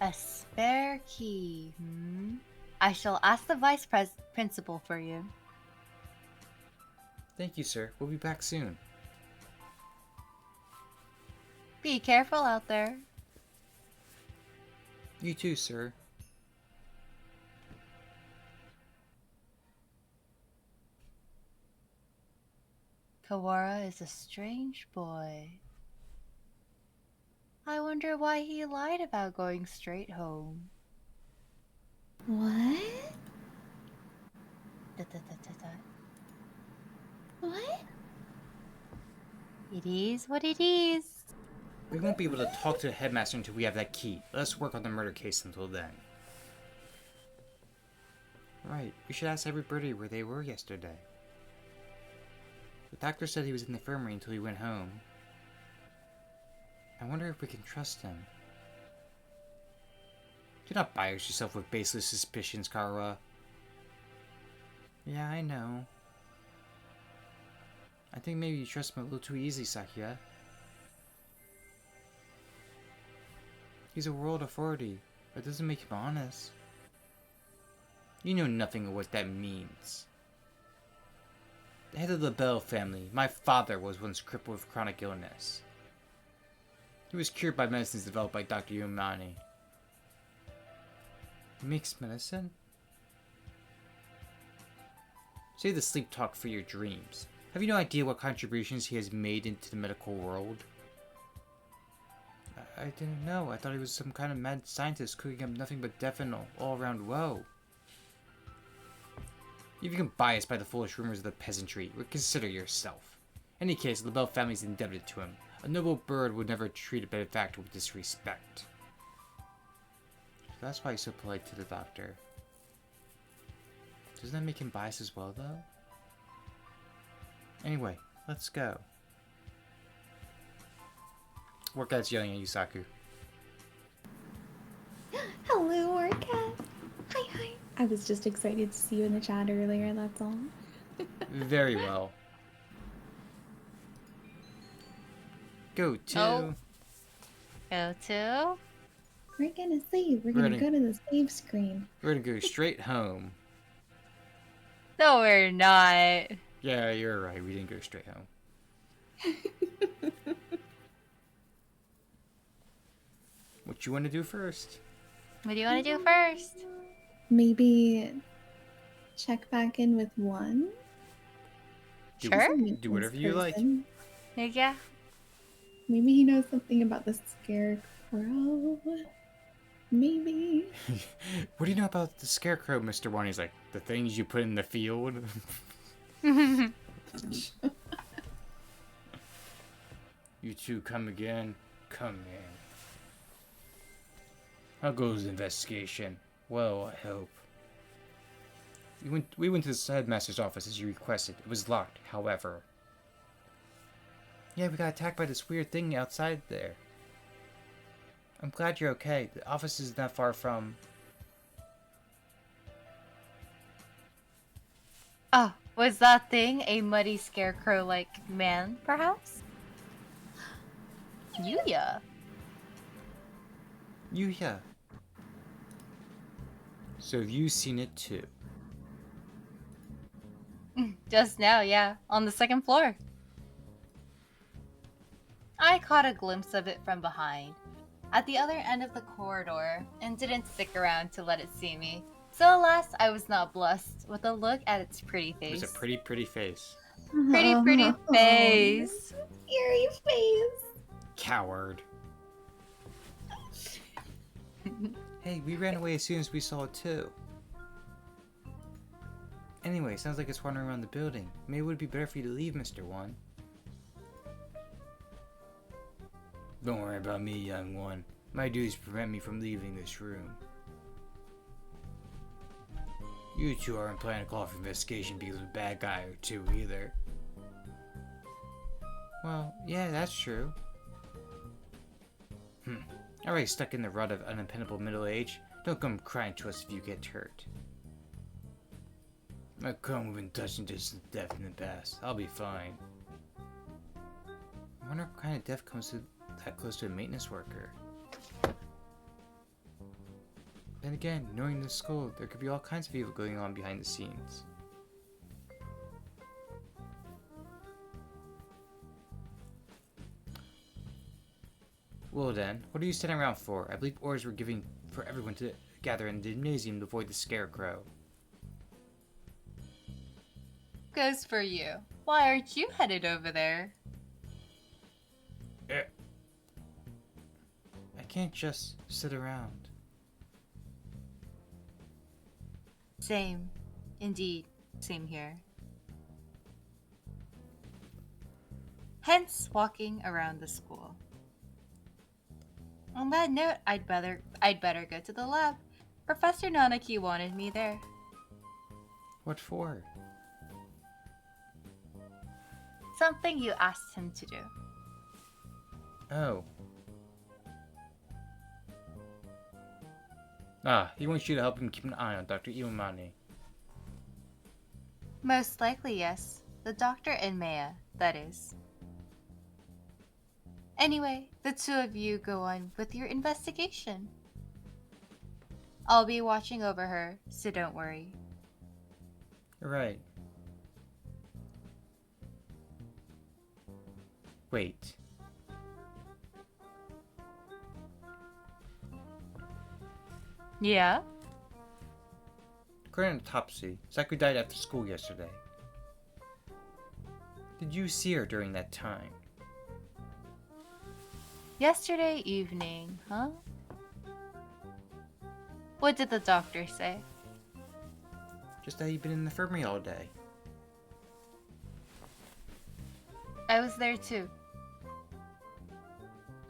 A spare key. I shall ask the vice principal for you. Thank you, sir. We'll be back soon. Be careful out there. You too, sir. Kawara is a strange boy. I wonder why he lied about going straight home. What? Da, da, da, da, da. What? It is what it is. We won't be able to talk to the headmaster until we have that key. Let us work on the murder case until then. Right, we should ask everybody where they were yesterday. The doctor said he was in the infirmary until he went home. I wonder if we can trust him. Do not bias yourself with baseless suspicions, Kara. Yeah, I know. I think maybe you trust him a little too easily, Sakia. He's a world authority. That doesn't make him honest. You know nothing of what that means. The head of the Bell family, my father, was once crippled with chronic illness. He was cured by medicines developed by Dr. Yamane. He makes medicine? Save the sleep talk for your dreams. Have you no idea what contributions he has made into the medical world? I didn't know. I thought he was some kind of mad scientist cooking up nothing but death and all-around woe. If you become biased by the foolish rumors of the peasantry, reconsider yourself. In any case, the Bell family is indebted to him. A noble bird would never treat a benefactor with disrespect. So that's why he's so polite to the doctor. Doesn't that make him biased as well, though? Anyway, let's go. Workout's yelling at you, Saku. Hello, Orcat. Hi, hi. I was just excited to see you in the chat earlier, that's all. Very well. Go to... Oh. Go to... We're gonna save. We're gonna go to the save screen. We're gonna go straight home. No, we're not. Yeah, you're right. We didn't go straight home. What you want to do first? What do you want to do first? Maybe check back in with one. Sure. Do whatever you like. Yeah. Maybe he knows something about the scarecrow. Maybe. What do you know about the scarecrow, Mr. One? He's like, the things you put in the field. You two come again? Come in. How goes the investigation? Well, I hope. We went to the headmaster's office as you requested. It was locked, however. Yeah, we got attacked by this weird thing outside there. I'm glad you're okay. The office is not far from... Oh, was that thing a muddy scarecrow-like man, perhaps? Yuya. Yuya. So have you seen it too? Just now, yeah. On the second floor. I caught a glimpse of it from behind, at the other end of the corridor, and didn't stick around to let it see me. So alas, I was not blessed with a look at its pretty face. It was a pretty, pretty face. Pretty face. Scary face. Coward. Hey, we ran away as soon as we saw it too. Anyway, sounds like it's wandering around the building. Maybe it would be better for you to leave, Mr. One. Don't worry about me, young one. My duties prevent me from leaving this room. You two aren't planning to call for investigation because of a bad guy or two either. Well, yeah, that's true. Already stuck in the rut of unimpenetrable middle age. Don't come crying to us if you get hurt. My come we've been touching distant death in the past. I'll be fine. I wonder what kind of death comes to that close to a maintenance worker. Then again, knowing this school, there could be all kinds of evil going on behind the scenes. Well then, what are you standing around for? I believe orders were given for everyone to gather in the gymnasium to avoid the scarecrow. Goes for you. Why aren't you headed over there? I can't just sit around. Same. Indeed. Same here. Hence, walking around the school. On that note, I'd better go to the lab. Professor Nanaki wanted me there. What for? Something you asked him to do. Oh. Ah, he wants you to help him keep an eye on Dr. Iwamane. Most likely, yes. The doctor and Maya, that is. Anyway, the two of you go on with your investigation. I'll be watching over her, so don't worry. Right. Wait. Yeah? According to autopsy, Saku died after school yesterday. Did you see her during that time? Yesterday evening, huh? What did the doctor say? Just that you've been in the infirmary all day. I was there too.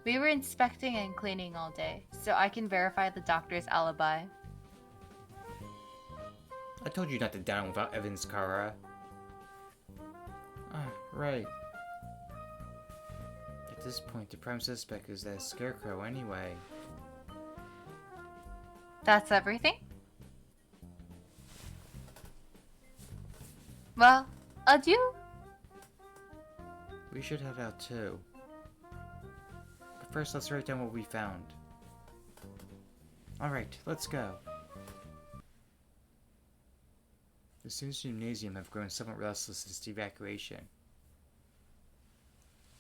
We were inspecting and cleaning all day, so I can verify the doctor's alibi. I told you not to down without evidence, Kara. Ah, right. At this point, the prime suspect is that scarecrow anyway. That's everything? Well, adieu. We should head out too. But first, let's write down what we found. Alright, let's go. The students in the gymnasium have grown somewhat restless since the evacuation.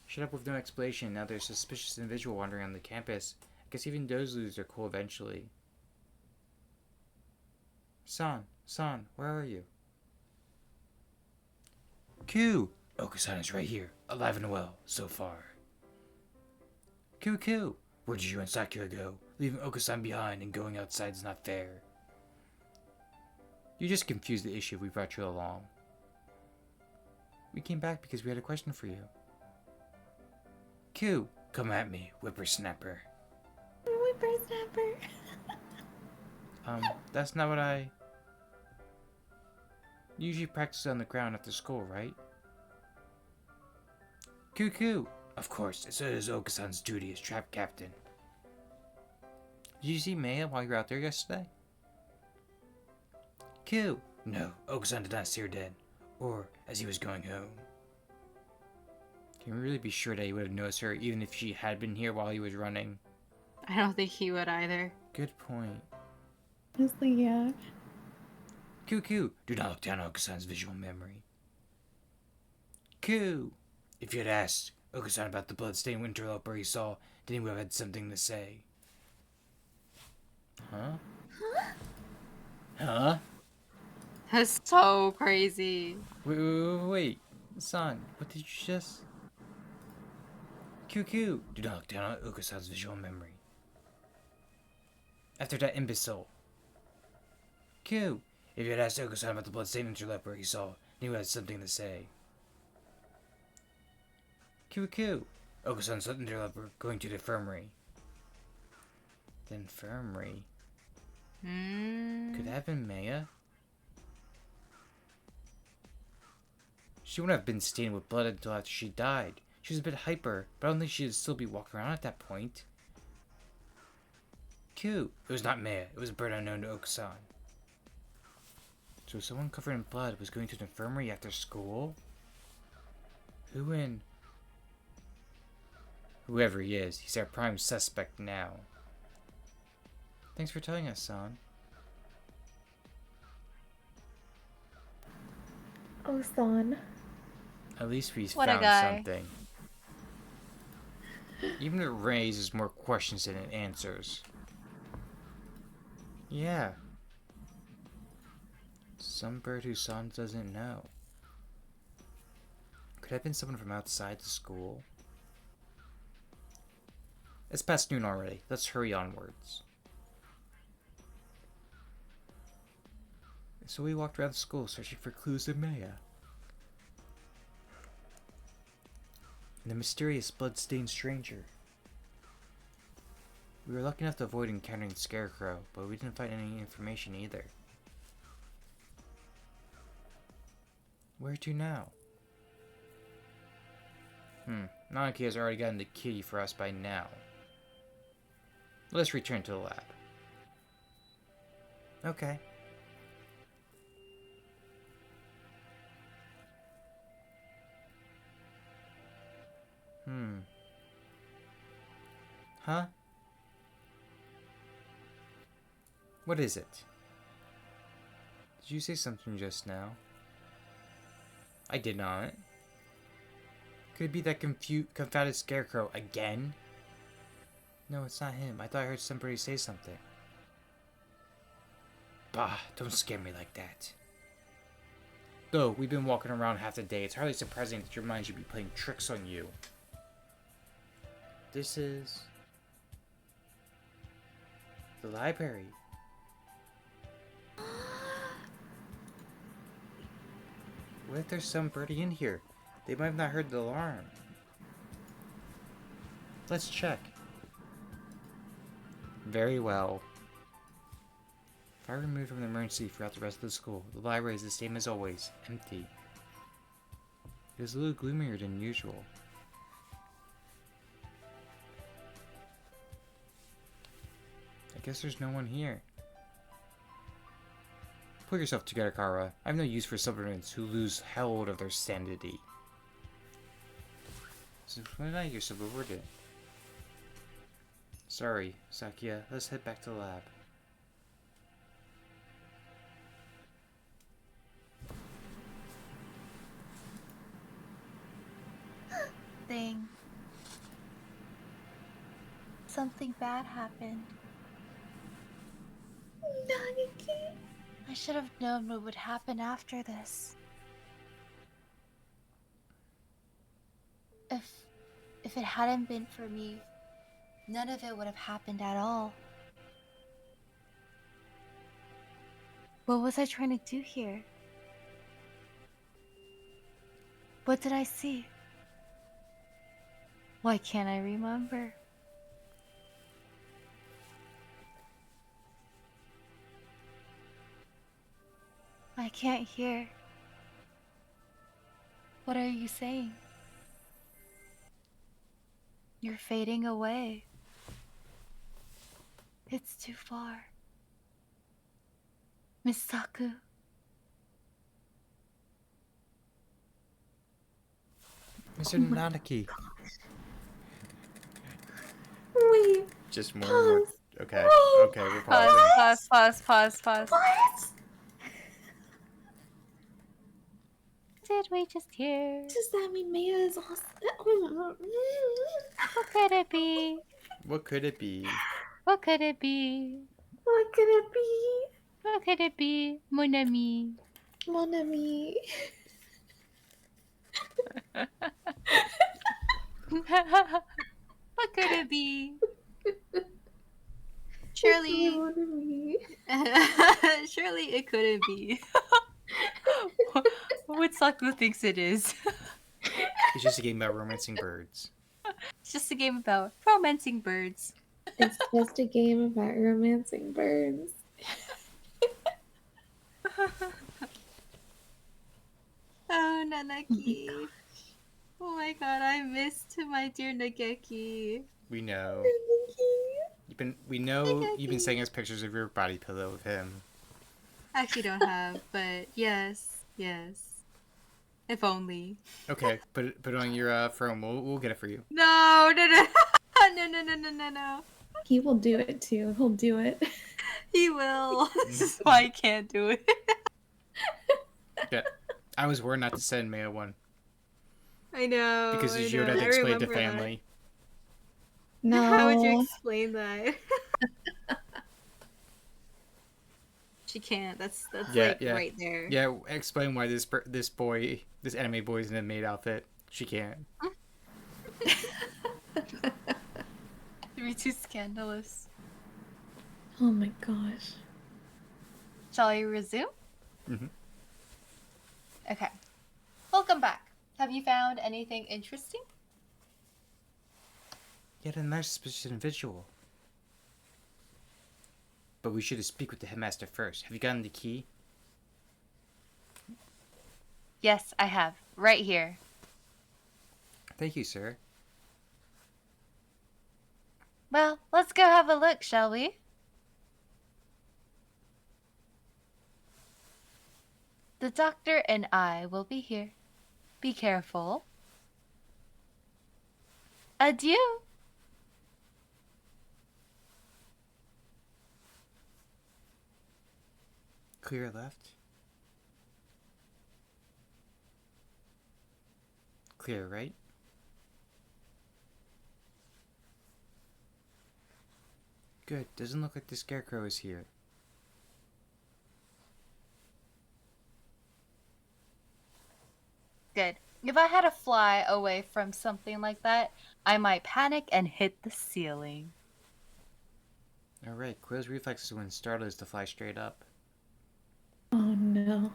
Shut up with no explanation, now there's a suspicious individual wandering on the campus. I guess even those losers are cool eventually. San, where are you? Q! Okusan is right here, alive and well, so far. Q! Where did you and Sakura go? Leaving Okusan behind and going outside is not fair. You just confused the issue we brought you along. We came back because we had a question for you. Q! Come at me, whippersnapper. Whippersnapper. That's not what I... You usually practice on the ground after school, right? Q! Of course, so it is Okusan's duty as trap captain. Did you see Maya while you were out there yesterday? Q! No, Okusan did not see her dead, or as he was going home. Can we really be sure that he would have noticed her even if she had been here while he was running? I don't think he would either. Good point. Honestly, yeah. Q! Do not look down on Okusan's visual memory. Q! If you had asked Okusan about the bloodstained interloper he saw, then he would have had something to say. Huh? Huh? That's so crazy. Wait. Son, what did you just... Q! Do not look down on Okusan's visual memory. After that imbecile. Q! If you had asked Okusan about the bloodstained interloper he saw, then he would have something to say. Q! Okusan's interloper going to the infirmary. The infirmary? Could that have been Maya? She wouldn't have been stained with blood until after she died. She She's a bit hyper, but I don't think she'd still be walking around at that point. Cute. It was not Maya. It was a bird unknown to Okusan. So someone covered in blood was going to an infirmary after school? Whoever he is, he's our prime suspect now. Thanks for telling us, son. Oh, son. At least we What a found guy. something. Even if it raises more questions than it answers. Yeah. Some bird whose son doesn't know. Could it have been someone from outside the school? It's past noon already. Let's hurry onwards. So we walked around the school searching for clues in Maya. And the mysterious blood-stained stranger. We were lucky enough to avoid encountering the Scarecrow, but we didn't find any information either. Where to now? Nanaki has already gotten the key for us by now. Let's return to the lab. Okay. Huh? What is it? Did you say something just now? I did not. Could it be that confounded Scarecrow again? No, it's not him. I thought I heard somebody say something. Bah, don't scare me like that. Though, we've been walking around half the day, it's hardly surprising that your mind should be playing tricks on you. This is... the library. What if there's some birdie in here? They might have not heard the alarm. Let's check. Very well. If I remove from the emergency throughout the rest of the school, the library is the same as always, empty. It is a little gloomier than usual. I guess there's no one here. Pull yourself together, Kara. I have no use for supplements who lose hold of their sanity. Since when did I hear so rewarded? Sorry, Sakia. Let's head back to the lab. Thing. Something bad happened. Nanaki. I should have known what would happen after this. If it hadn't been for me, none of it would have happened at all. What was I trying to do here? What did I see? Why can't I remember? I can't hear. What are you saying? You're fading away. It's too far. Misaku. Mr. Nanaki. Wait. Just more. Pause. Okay. Wait. Okay, we're pausing. Pause. What? Did we just hear? Does that mean Maya is also... What could it be? What could it be? What could it be? What could it be? What could it be? Mon ami. Mon ami. What could it be? Surely, Mon ami. surely it couldn't be. What Saku thinks it is. It's just a game about romancing birds. It's just a game about romancing birds. It's just a game about romancing birds. Oh, Nanaki. Oh my my god, I missed my dear Nageki. We know. We know you've been sending us pictures of your body pillow with him. I actually don't have, but yes. If only. Okay, put it on your phone. We'll get it for you. No. No. He will do it too. He'll do it. He will. This is why I can't do it. Yeah, I was worried not to send Maya one I know. because I you would know. have to I explain to remember family. that. No. How would you explain that? She can't. That's Yeah, like right there. Yeah, explain why this anime boy is in a maid outfit. She can't. It'd be too scandalous. Oh my gosh. Shall I resume? Mm-hmm. Okay. Welcome back. Have you found anything interesting? Yet a nice suspicious individual. But we should speak with the headmaster first. Have you gotten the key? Yes, I have. Right here. Thank you, sir. Well, let's go have a look, shall we? The doctor and I will be here. Be careful. Adieu. Clear left. Clear right. Good. Doesn't look like the scarecrow is here. Good. If I had to fly away from something like that, I might panic and hit the ceiling. Alright, Quill's reflexes when startled is to fly straight up. Oh no.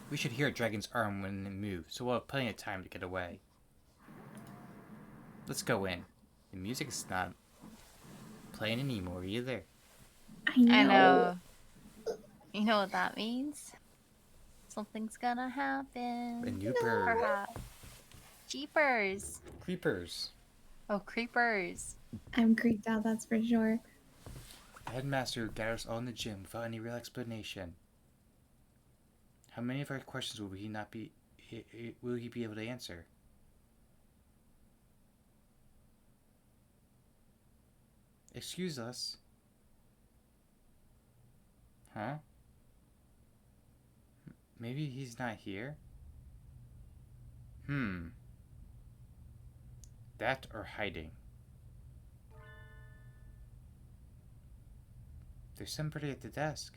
We should hear a dragon's arm when it moves, so we'll have plenty of time to get away. Let's go in. The music's not playing anymore either. I know. I know. You know what that means? Something's gonna happen. A new bird. Perhaps. Jeepers. Creepers. Oh, creepers. I'm creeped out, that's for sure. The headmaster gathers all in the gym without any real explanation. How many of our questions will he be able to answer? Excuse us. Huh? Maybe he's not here? That or hiding. There's somebody at the desk.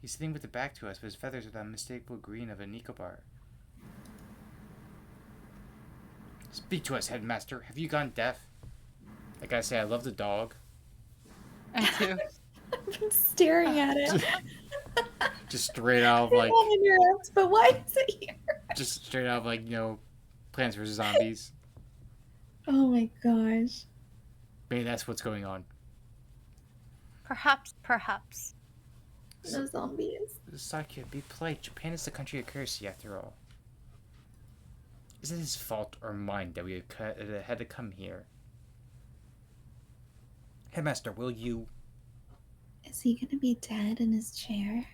He's sitting with the back to us, but his feathers are the unmistakable green of a Nicobar. Speak to us, headmaster. Have you gone deaf? I gotta say, I love the dog. I do. I've been staring at it. Just straight out of like, All interrupt, but why is it here? just straight out of like, Plants vs. Zombies. Oh my gosh. Maybe that's what's going on. Perhaps. No zombies. Sakya, be polite. Japan is the country of courtesy, after all. Is it his fault or mine that we had to come here? Headmaster, will you... Is he gonna be dead in his chair?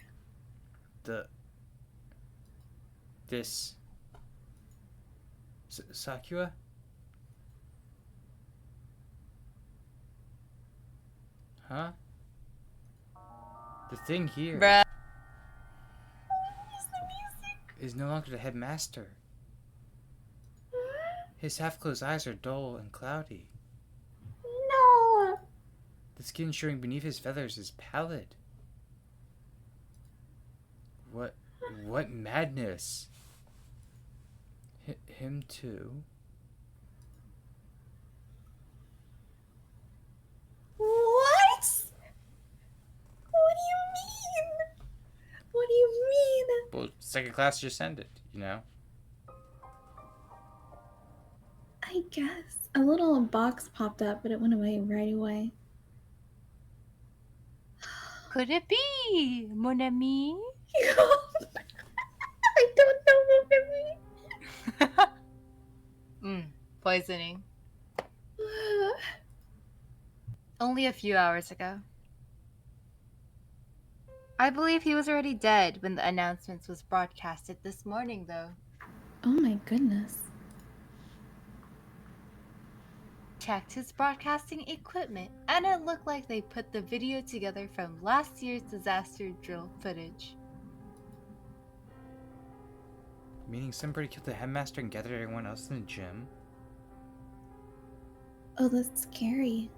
Sakura? Huh? The thing here Bruh. is no longer the headmaster. His half-closed eyes are dull and cloudy. No! The skin showing beneath his feathers is pallid. What madness? Him too? What? What do you mean? What do you mean? Well, second class just ended, I guess. A little box popped up, but it went away right away. Could it be, mon ami? I don't know what it means. poisoning. Only a few hours ago. I believe he was already dead when the announcements was broadcasted this morning, though. Oh my goodness. Checked his broadcasting equipment, and it looked like they put the video together from last year's disaster drill footage. Meaning somebody killed the headmaster and gathered everyone else in the gym? Oh, that's scary.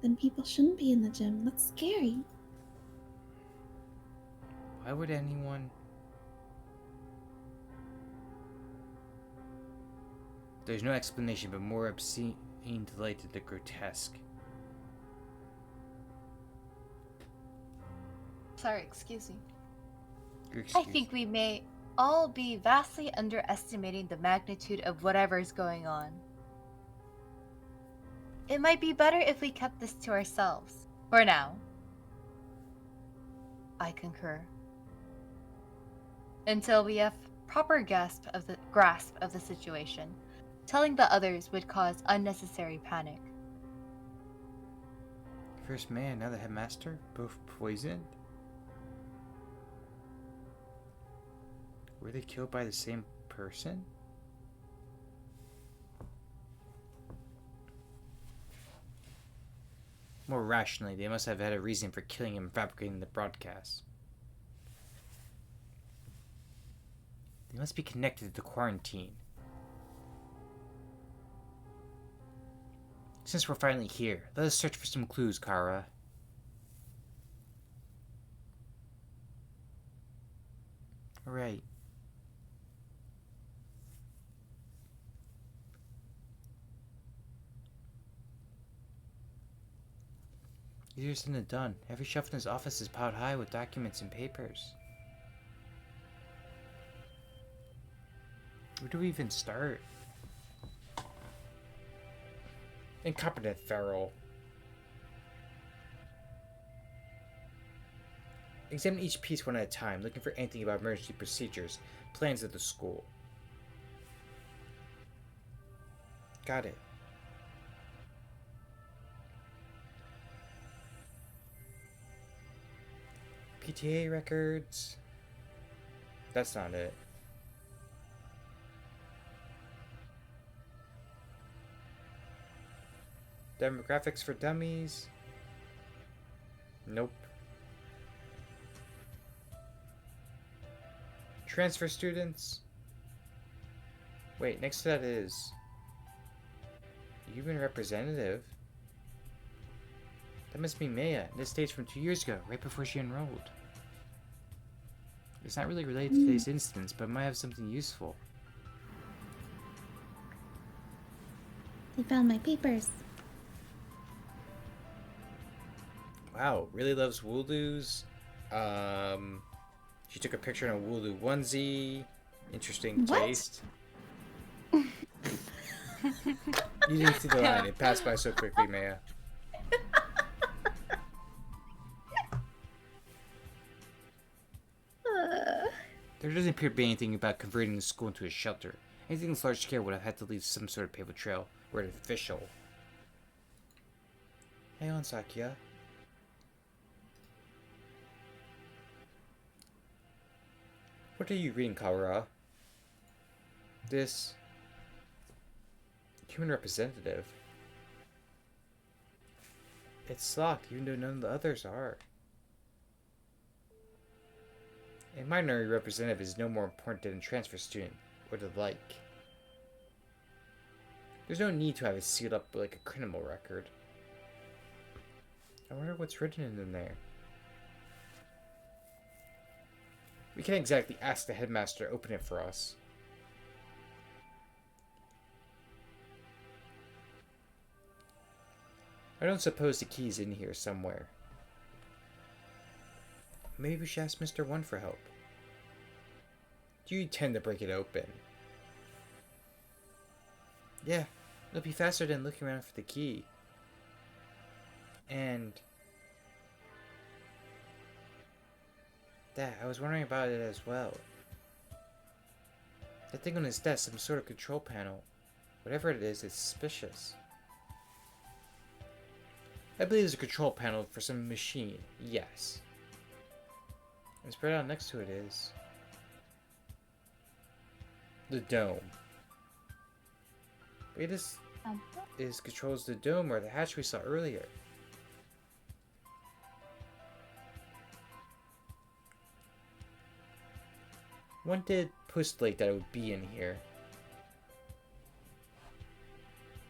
Then people shouldn't be in the gym. That's scary. Why would anyone... There's no explanation, but more obscene delight to the grotesque. Sorry, excuse me. Your I excuse. think we may all be vastly underestimating the magnitude of whatever's going on. It might be better if we kept this to ourselves, for now. I concur. Until we have proper grasp of the situation, telling the others would cause unnecessary panic. First man, now the headmaster, both poisoned? Were they killed by the same person? More rationally, they must have had a reason for killing him and fabricating the broadcast. They must be connected to the quarantine. Since we're finally here, let us search for some clues, Kara. Alright. Easier said than done. Every shelf in his office is piled high with documents and papers. Where do we even start? Incompetent feral. Examine each piece one at a time, looking for anything about emergency procedures, plans of the school. Got it. PTA records. That's not it. Demographics for dummies. Nope. Transfer students. Wait, next to that is human representative. That must be Maya. This dates from 2 years ago, right before she enrolled. It's not really related to today's instance, but it might have something useful. They found my papers. Wow, really loves Wooloos. She took a picture in a Wooloo onesie. Interesting What? taste. You didn't see the line. It passed by so quickly, Maya. There doesn't appear to be anything about converting the school into a shelter. Anything this large scale would have had to leave some sort of paper trail, or an official. Hey on, Sakya. What are you reading, Kawara? This... human representative. It's locked, even though none of the others are. A minority representative is no more important than a transfer student, or the like. There's no need to have it sealed up like a criminal record. I wonder what's written in there. We can't exactly ask the headmaster to open it for us. I don't suppose the key's in here somewhere. Maybe we should ask Mr. One for help. Do you intend to break it open? Yeah, it'll be faster than looking around for the key. And... that, I was wondering about it as well. That thing on his desk, some sort of control panel. Whatever it is, it's suspicious. I believe there's a control panel for some machine. Yes. And spread out next to it is the dome. Wait, this controls the dome or the hatch we saw earlier. One did postulate that it would be in here.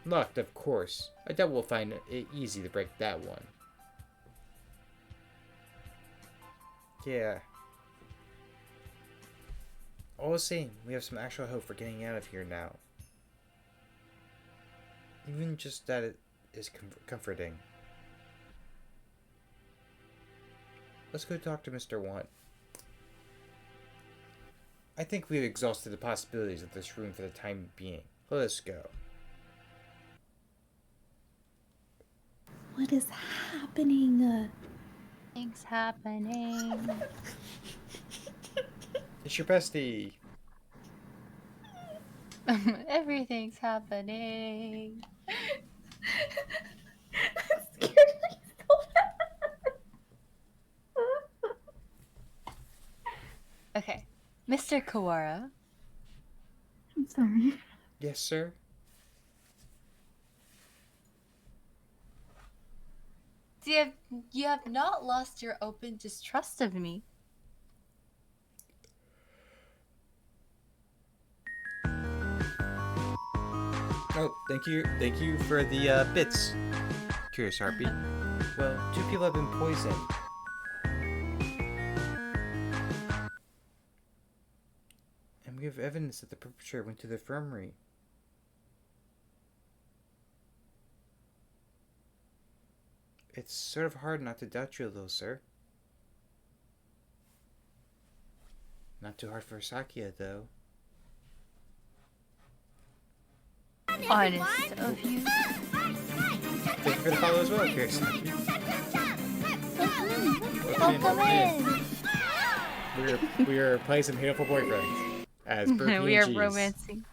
Locked, of course. I doubt we'll find it easy to break that one. Yeah. All the same, we have some actual hope for getting out of here now. Even just that it is comforting. Let's go talk to Mr. Want. I think we've exhausted the possibilities of this room for the time being. Let us go. What is happening? Things happening. It's your bestie. Everything's happening. That scared me so bad. Okay. Mr. Kawara. I'm sorry. Yes, sir? You have not lost your open distrust of me. Oh, thank you for the bits. Curious Harpy. Well, 2 people have been poisoned. And we have evidence that the perpetrator went to the infirmary. It's sort of hard not to doubt you a little, sir. Not too hard for Sakia, though. Honest of you. Thank you for the follow as well, Curious Harpy. Welcome in. We are playing some Hatoful Boyfriend as bird We are PNGs. romancing.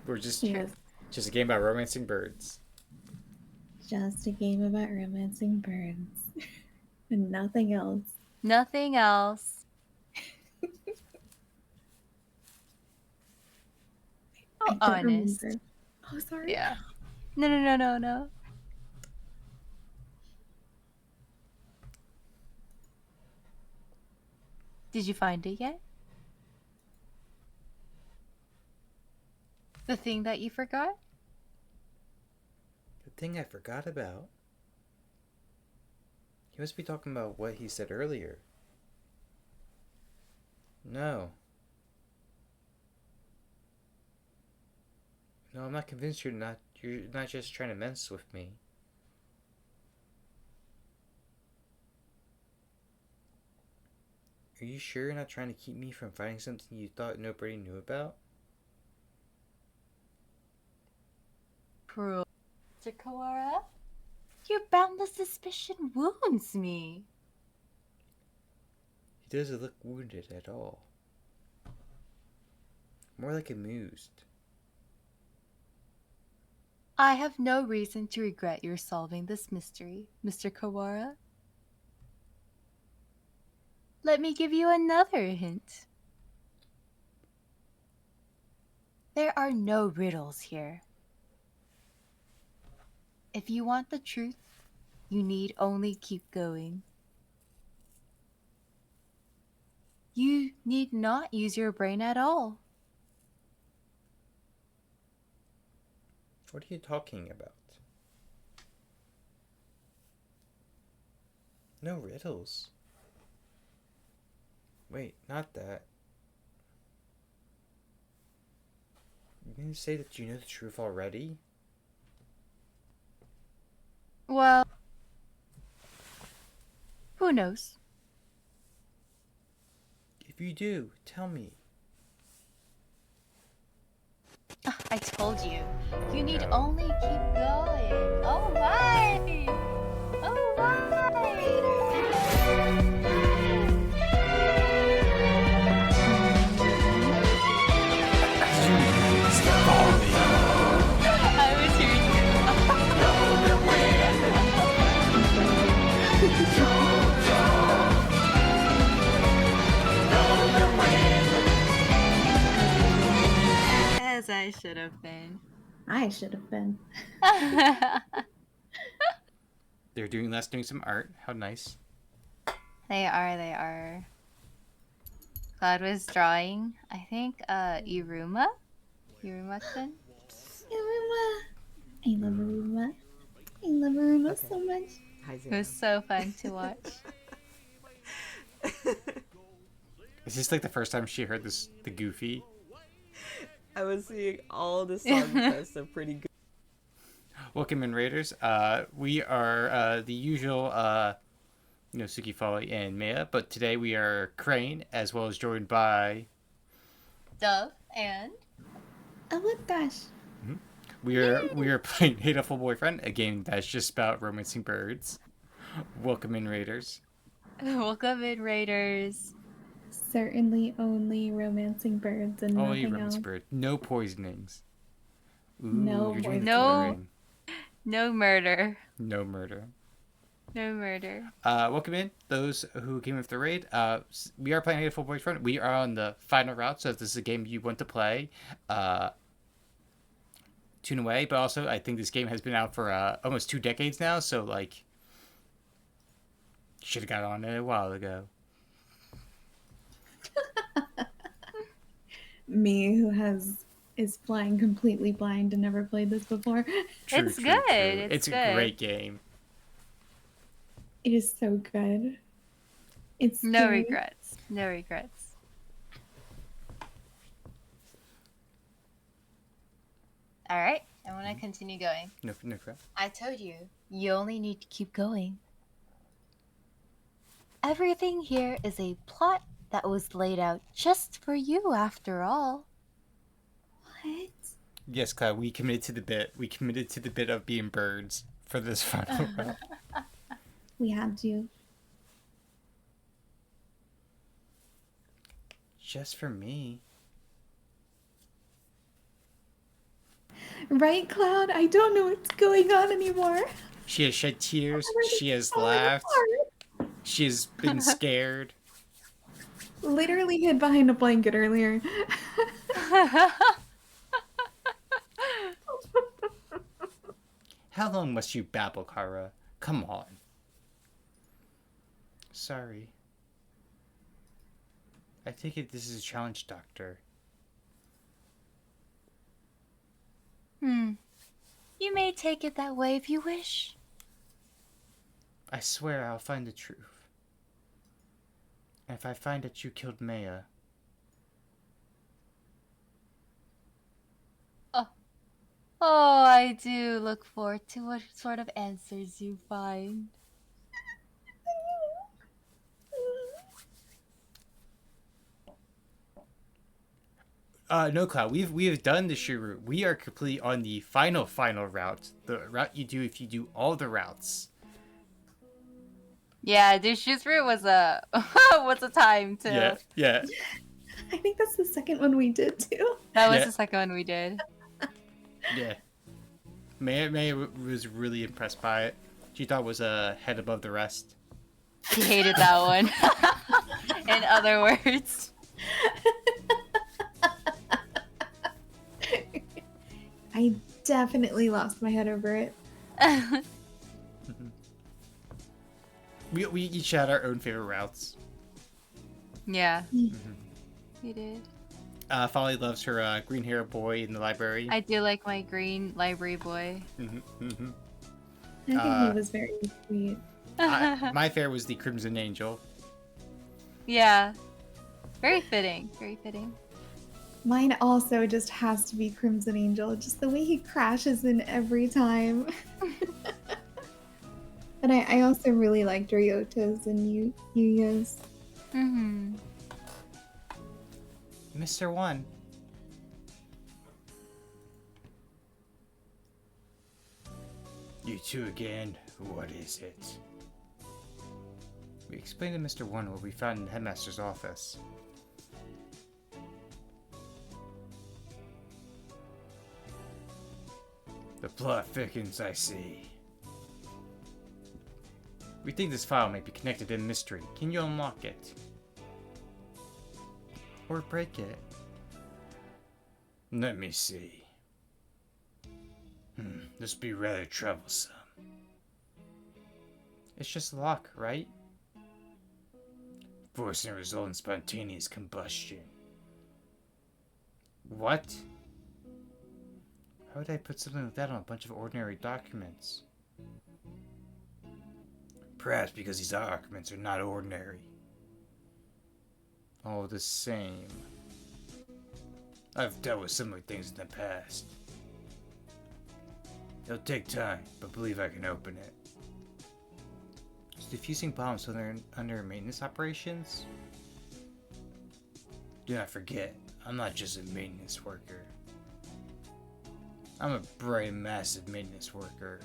We're just Yes. just a game about romancing birds. Just a game about romancing birds. And nothing else. Nothing else. I don't Honest. remember. Oh, sorry. Yeah. No. Did you find it yet? The thing that you forgot? The thing I forgot about. He must be talking about what he said earlier. No. No, I'm not convinced you're not just trying to mess with me. Are you sure you're not trying to keep me from finding something you thought nobody knew about? Cruel. Mr. Kawara? Your boundless suspicion wounds me. He doesn't look wounded at all. More like amused. I have no reason to regret your solving this mystery, Mr. Kawara. Let me give you another hint. There are no riddles here. If you want the truth, you need only keep going. You need not use your brain at all. What are you talking about? No riddles. Wait, not that. You gonna say that you know the truth already? Well, who knows? If you do, tell me. I told you. You need only keep going. Oh my! Oh my! I should have been. I should have been. They're doing some art. How nice. They are. Cloud was drawing, I think, Iruma? Iruma-kun? Aruma. I love Aruma. I love Aruma so much. Hi, It was so fun to watch. Is this like the first time she heard the Goofy? I was seeing all the song requests are pretty good. Welcome in, Raiders. We are the usual, Suki, Folly, and Maya, but today we are Crane, as well as joined by... Dove and... Oh my gosh. We are playing Hatoful Boyfriend, a game that's just about romancing birds. Welcome in, Raiders. Welcome in, Raiders. Certainly only romancing birds and Only nothing romancing else. birds. No poisonings. Ooh, No you're doing the No. coloring. No murder. No murder. No murder. Welcome in, those who came with the raid. We are playing Hatoful Boyfriend. We are on the final route, so if this is a game you want to play, tune away. But also, I think this game has been out for almost 2 decades now, so like, should have got on it a while ago. Me, who is flying completely blind and never played this before. True, It's true, good, true. it's a good. great game. It is so good. It's No scary. regrets. No regrets. Alright, I want to continue going. No crap. I told you, you only need to keep going. Everything here is a plot that was laid out just for you, after all. What? Yes, Cloud, we committed to the bit. We committed to the bit of being birds for this final round. We had to. Just for me. Right, Cloud? I don't know what's going on anymore. She has shed tears. I'm already She has falling laughed. apart. She has been scared. Literally hid behind a blanket earlier. How long must you babble, Kara? Come on. Sorry. I take it this is a challenge, Doctor. You may take it that way if you wish. I swear I'll find the truth. And if I find that you killed Maya... Oh, I do look forward to what sort of answers you find. No, Cloud. We have done the shoe route. We are completely on the final route. The route you do if you do all the routes. Yeah, Dush's route was a time too. Yeah. I think that's the second one we did too. That was Yeah. the second one we did. Yeah. Maya was really impressed by it. She thought it was a head above the rest. She hated that one. In other words. I definitely lost my head over it. We each had our own favorite routes. Yeah. Mm-hmm. You did. Folly loves her green hair boy in the library. I do like my green library boy. I think he was very sweet. My favorite was the Crimson Angel. Yeah. Very fitting. Very fitting. Mine also just has to be Crimson Angel. Just the way he crashes in every time. But I also really liked Ryota's and Yuya's. Mm-hmm. Mr. One. You two again? What is it? We explained to Mr. One what we found in the headmaster's office. The plot thickens, I see. We think this file may be connected in mystery. Can you unlock it? Or break it? Let me see. This be rather troublesome. It's just luck, right? Forcing a result in spontaneous combustion. What? How would I put something like that on a bunch of ordinary documents? Perhaps because these documents are not ordinary. All the same. I've dealt with similar things in the past. It'll take time, but believe I can open it. Is defusing bombs when they're under maintenance operations? Do not forget, I'm not just a maintenance worker. I'm a bright, massive maintenance worker.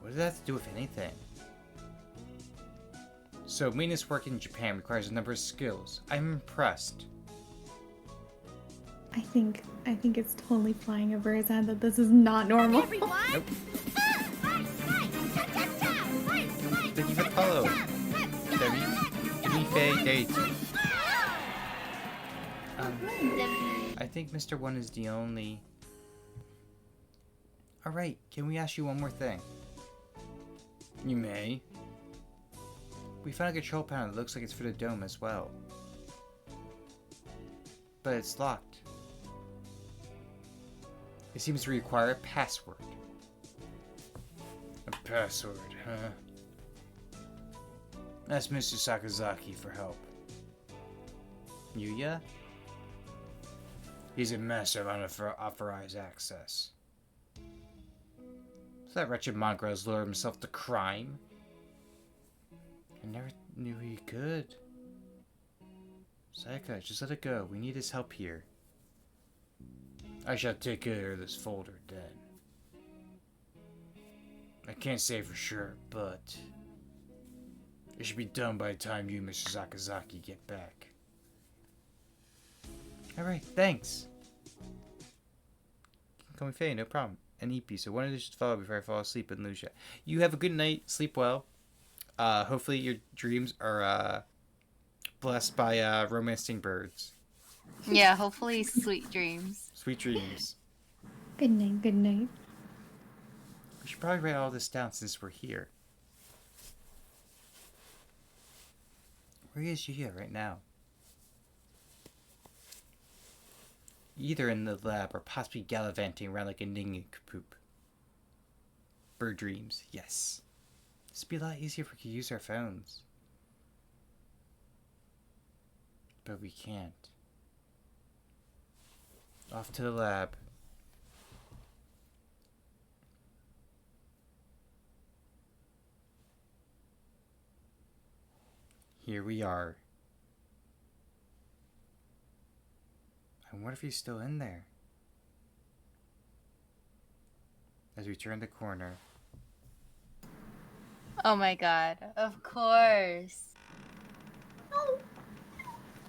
What does that have to do with anything? So, maintenance work in Japan requires a number of skills. I'm impressed. I think it's totally flying over his head that this is not normal. Nope. Thank you for the follow. I think Mr. One is the only... Alright, can we ask you one more thing? You may. We found a control panel that looks like it's for the dome as well. But it's locked. It seems to require a password. A password, huh? Ask Mr. Sakazaki for help. Yuya? He's a master of unauthorized access. So that wretched mongrel has lured himself to crime? I never knew he could. Sayaka, just let it go. We need his help here. I shall take care of this folder then. I can't say for sure, but it should be done by the time you and Mr. Sakazaki get back. Alright, thanks. Call me Faye, no problem. And EP, so one of these should follow before I fall asleep in Lucia. You have a good night, sleep well. Hopefully your dreams are blessed by romancing birds. Yeah, hopefully sweet dreams. Sweet dreams. Good night, good night. We should probably write all this down since we're here. Where is Yuya right now? Either in the lab or possibly gallivanting around like a nincompoop. Bird dreams, yes. This would be a lot easier if we could use our phones. But we can't. Off to the lab. Here we are. I wonder if he's still in there. As we turn the corner. Oh my god, of course.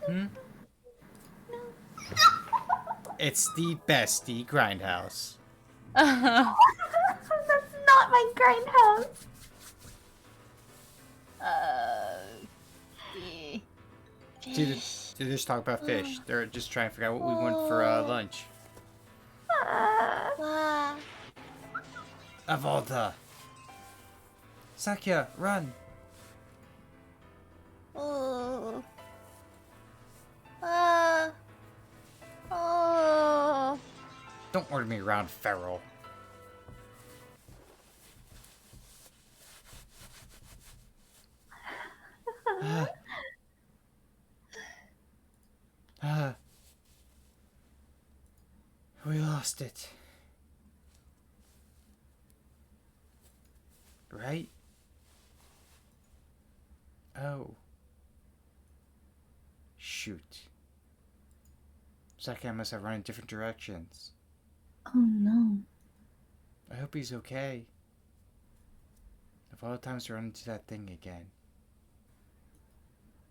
Hmm? It's the bestie grindhouse. That's not my grindhouse. Yeah. They just talk about fish. They're just trying to figure out what we want for lunch. Avalda! Sakya, run! Oh. Don't order me around, feral. We lost it. Right? Oh. Shoot. Saki must have run in different directions. Oh no. I hope he's okay. Of all the times to run into that thing again.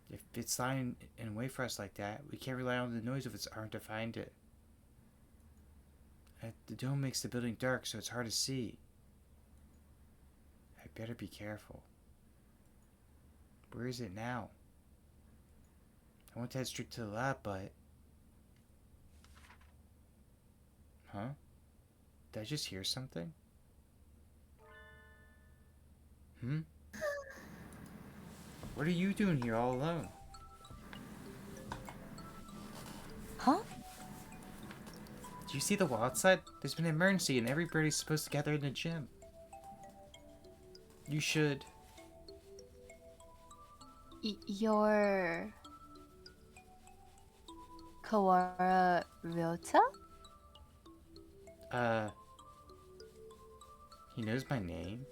If it's lying in a way for us like that, we can't rely on the noise of its arm to find it. The dome makes the building dark, so it's hard to see. I better be careful. Where is it now? I want to head straight to the lab, but Huh? Did I just hear something? Hmm? What are you doing here all alone? Huh? Do you see the wild side? There's been an emergency and everybody's supposed to gather in the gym. You should. Your Kawara Ryota? He knows my name?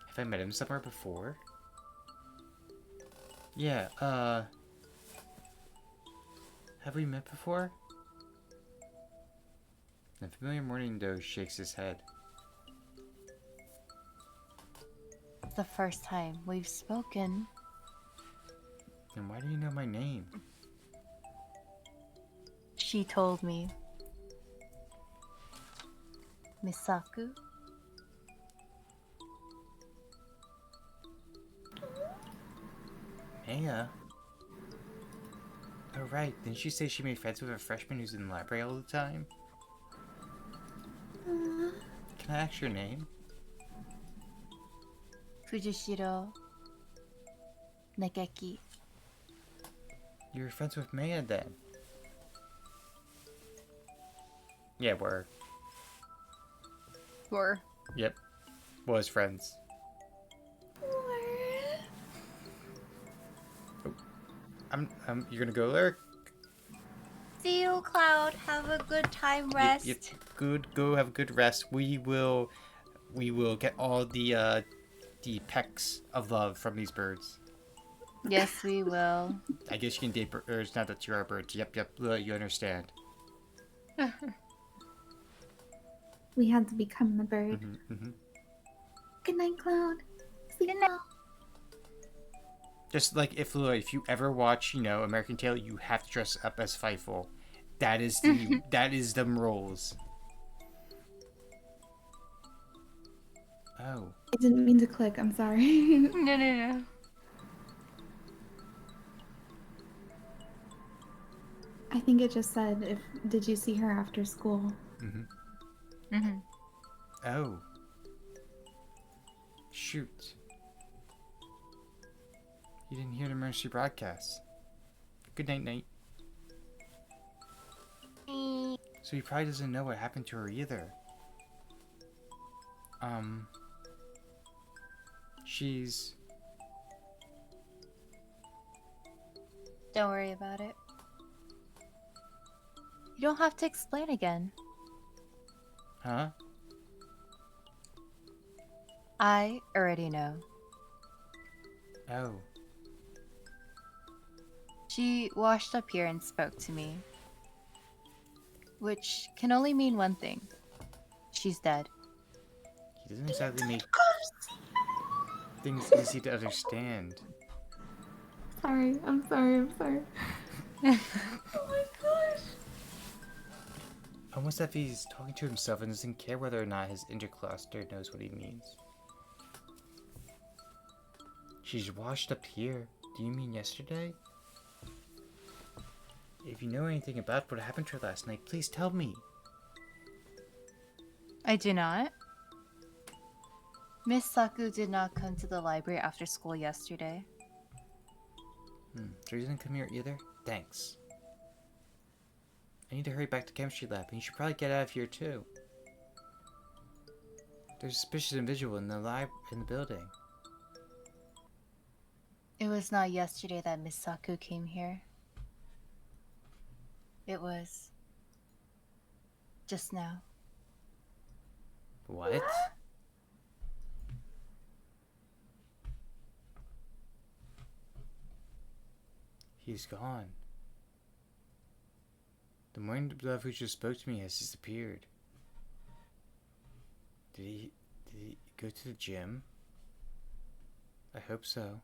Have I met him somewhere before? Yeah, have we met before? The familiar morning doe shakes his head. The first time we've spoken. Then why do you know my name? She told me. Misaku? Maya? Oh right, didn't she say she made friends with a freshman who's in the library all the time? Can I ask your name? Fujishiro Negeki. You were friends with Maya then? Yeah, we're. Yep. Was friends. Oh. You're gonna go, Lyric? See you, Cloud. Have a good time. Rest. Yep. Good. Go have a good rest. We will get all the pecks of love from these birds. Yes, we will. I guess you can date birds now that you are birds. Yep. You understand. We had to become the bird. Mm-hmm. Good night, Cloud. Sleep well. Just like if you ever watch, American Tail, you have to dress up as Fightful. That is the that is them roles. Oh. I didn't mean to click. I'm sorry. No. I think it just said, did you see her after school? Oh. Shoot. You didn't hear the emergency broadcast. Good night. So he probably doesn't know what happened to her either. She's... Don't worry about it. You don't have to explain again. Huh? I already know. Oh. She washed up here and spoke to me. Which can only mean one thing. She's dead. He doesn't exactly make things easy to understand. I'm sorry. Oh my gosh. Almost as if he's talking to himself and doesn't care whether or not his intercluster knows what he means. She's washed up here. Do you mean yesterday? If you know anything about what happened to her last night, please tell me. I do not. Miss Saku did not come to the library after school yesterday. So he doesn't come here either? Thanks. I need to hurry back to chemistry lab, and you should probably get out of here too. There's a suspicious individual in the building. It was not yesterday that Miss Saku came here. It was just now. What? He's gone. The morning love who just spoke to me has disappeared. Did he go to the gym? I hope so.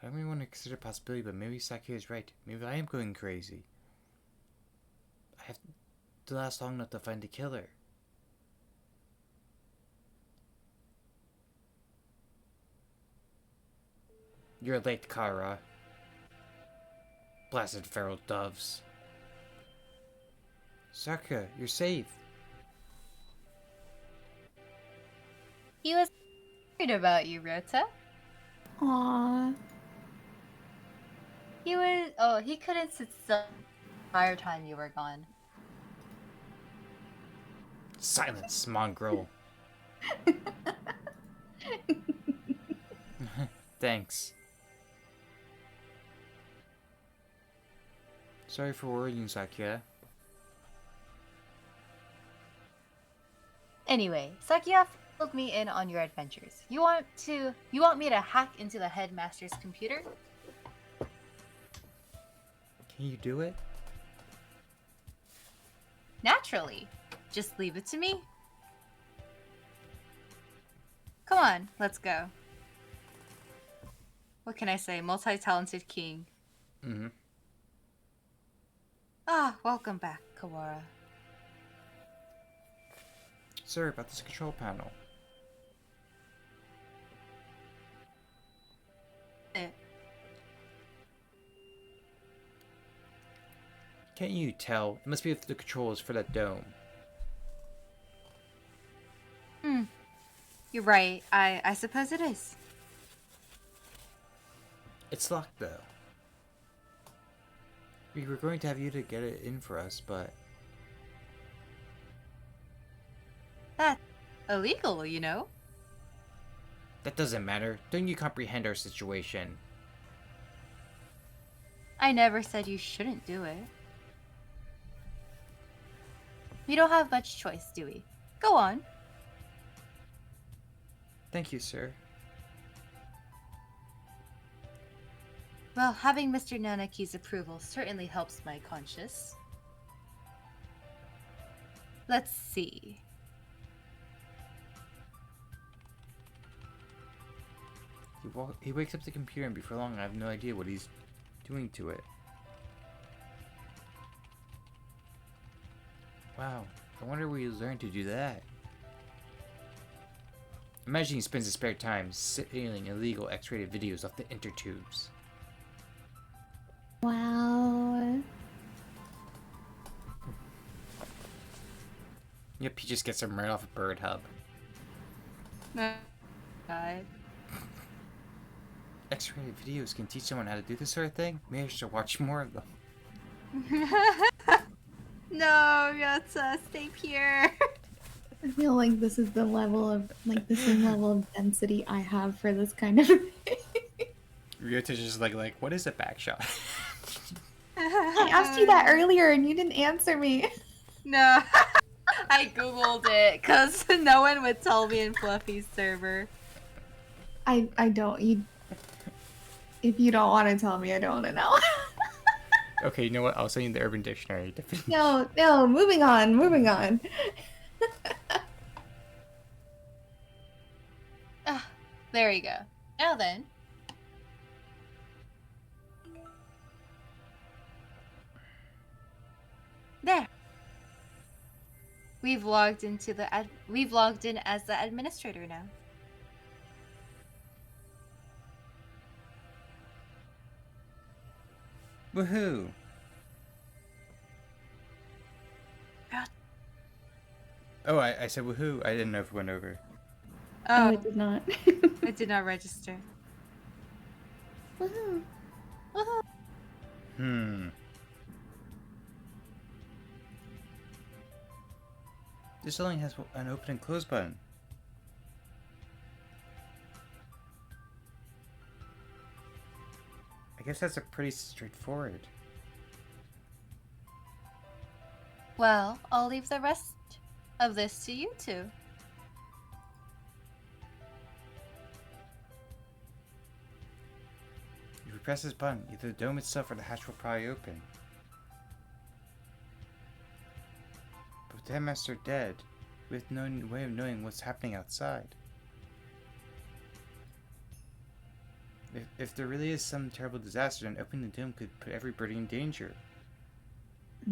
I don't really want to consider a possibility, but maybe Saki is right. Maybe I am going crazy. I have to last long enough to find the killer. You're late, Kara. Blasted feral doves. Sakura, you're safe. He was worried about you, Rota. Aww. He couldn't sit still the entire time you were gone. Silence, mongrel. Thanks. Sorry for worrying, Sakura. Anyway, Sakia filled me in on your adventures. You want me to hack into the headmaster's computer? Can you do it? Naturally. Just leave it to me. Come on, let's go. What can I say? Multi-talented king. Mm-hmm. Ah, welcome back, Kawara. Sir, about this control panel. Can't you tell? It must be the controls for that dome. You're right. I suppose it is. It's locked, though. We were going to have you to get it in for us, but... That's illegal, you know? That doesn't matter. Don't you comprehend our situation? I never said you shouldn't do it. We don't have much choice, do we? Go on. Thank you, sir. Well, having Mr. Nanaki's approval certainly helps my conscience. Let's see. He wakes up the computer, and before long, I have no idea what he's doing to it. Wow, I wonder where he learned to do that. Imagine he spends his spare time stealing illegal X-rated videos off the intertubes. Wow. Yep, he just gets them right off a Bird Hub. God. X-rated videos can teach someone how to do this sort of thing? Maybe I should watch more of them. No, Ryota, stay pure. I feel like this is the level of, like, the same level of density I have for this kind of thing. Ryota's just like, what is a backshot? I asked you that earlier and you didn't answer me. No. I googled it because no one would tell me in Fluffy's server. I don't. If you don't want to tell me, I don't want to know. Okay, you know what? I'll send you the Urban Dictionary definition. No, moving on. There you go. Now then. There. We've logged in as the administrator now. Woohoo! Oh, I said woohoo. I didn't know if it went over. Oh, Oh, it did not. it did not register. Woohoo. This only has an open and close button. I guess that's a pretty straightforward. Well, I'll leave the rest of this to you two. If we press this button, either the dome itself or the hatch will probably open. But with the headmaster dead, we have no way of knowing what's happening outside. If there really is some terrible disaster, then opening the dome could put everybody in danger. I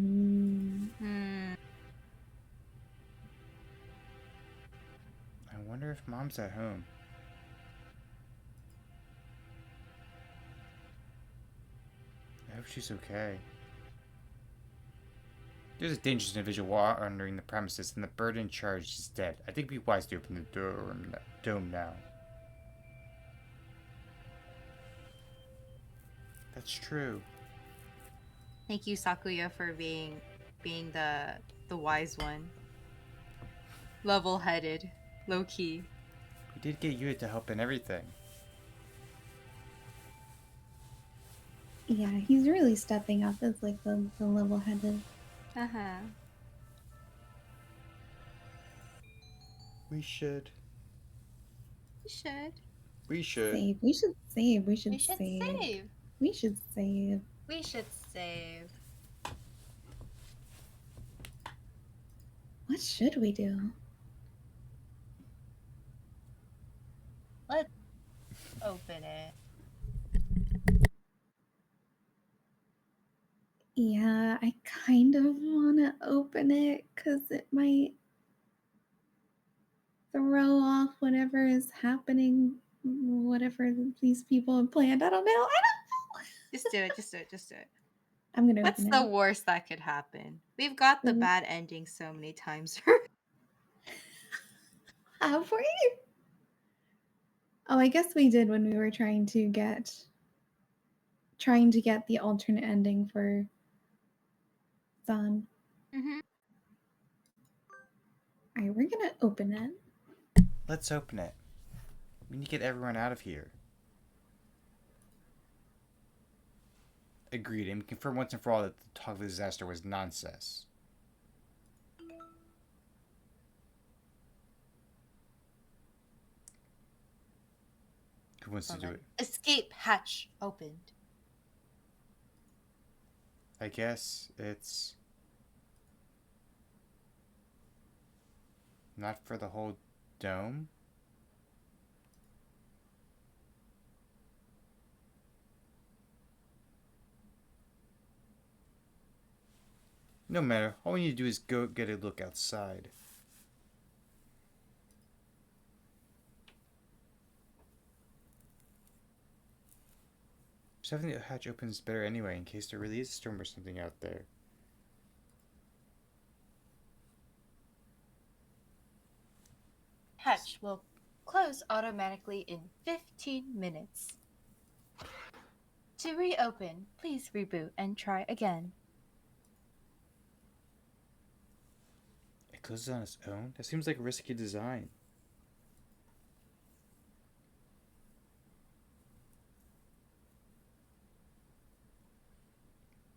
wonder if Mom's at home. I hope she's okay. There's a dangerous individual wandering the premises, and the bird in charge is dead. I think it'd be wise to open the dome now. That's true. Thank you, Sakuya, for being the wise one. Level-headed, low-key. We did get you to help in everything. Yeah, he's really stepping up as like the level-headed. Uh-huh. We should. We should. We should. Save. We should save. We should We should save. save. We should save. We should save. What should we do? Let's open it. Yeah, I kind of want to open it because it might throw off whatever is happening, whatever these people have planned. I don't know. Just do it. Just do it. Just do it. I'm gonna What's open the it. worst that could happen? We've got the Mhm. bad ending so many times. Have we? Oh, I guess we did when we were trying to get the alternate ending for Sun. Mm-hmm. All right, we're gonna open it. Let's open it. We need to get everyone out of here. Agreed, and we confirm once and for all that the talk of the disaster was nonsense. Who wants to do it? Escape hatch opened. I guess it's not for the whole dome. No matter. All we need to do is go get a look outside. Just having the hatch open is better anyway, in case there really is a storm or something out there. Hatch will close automatically in 15 minutes. To reopen, please reboot and try again. It closes on its own? That seems like a risky design.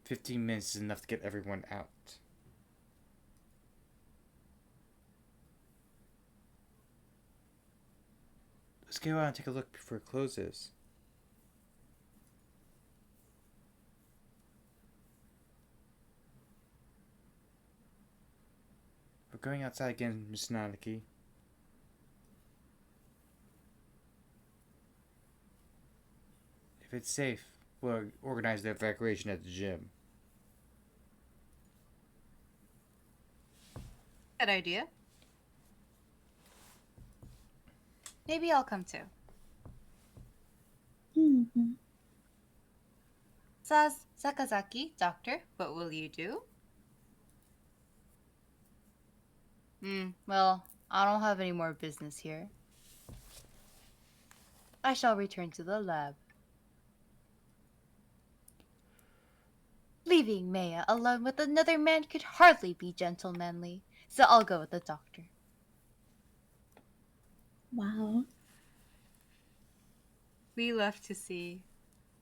"15 minutes is enough to get everyone out." Let's go out and take a look before it closes. We're going outside again, Miss Nanaki. If it's safe, we'll organize the evacuation at the gym. Good idea. Maybe I'll come too. Mm-hmm. Sakazaki, doctor, what will you do? Well, I don't have any more business here. I shall return to the lab. Leaving Maya alone with another man could hardly be gentlemanly, so I'll go with the doctor. Wow. We left to see.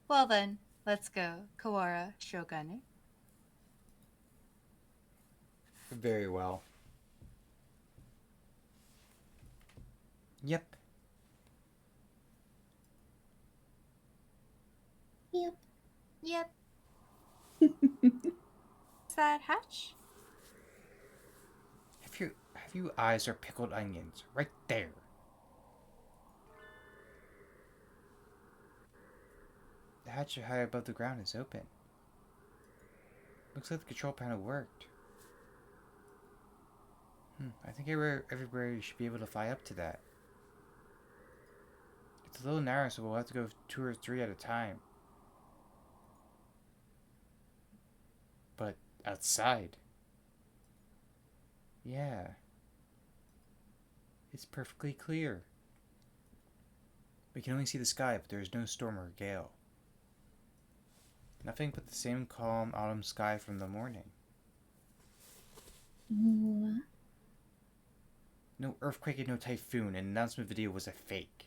Well then, let's go. Kawara Shogane. Very well. Yep. Yep. Yep. Is that Hatch? Have you eyes or pickled onions? Right there. The hatch high above the ground is open. Looks like the control panel worked. I think everybody should be able to fly up to that. It's a little narrow, so we'll have to go 2 or 3 at a time. But outside. Yeah. It's perfectly clear. We can only see the sky, but there is no storm or gale. Nothing but the same calm autumn sky from the morning. Ooh. No earthquake and no typhoon, and the announcement video was a fake.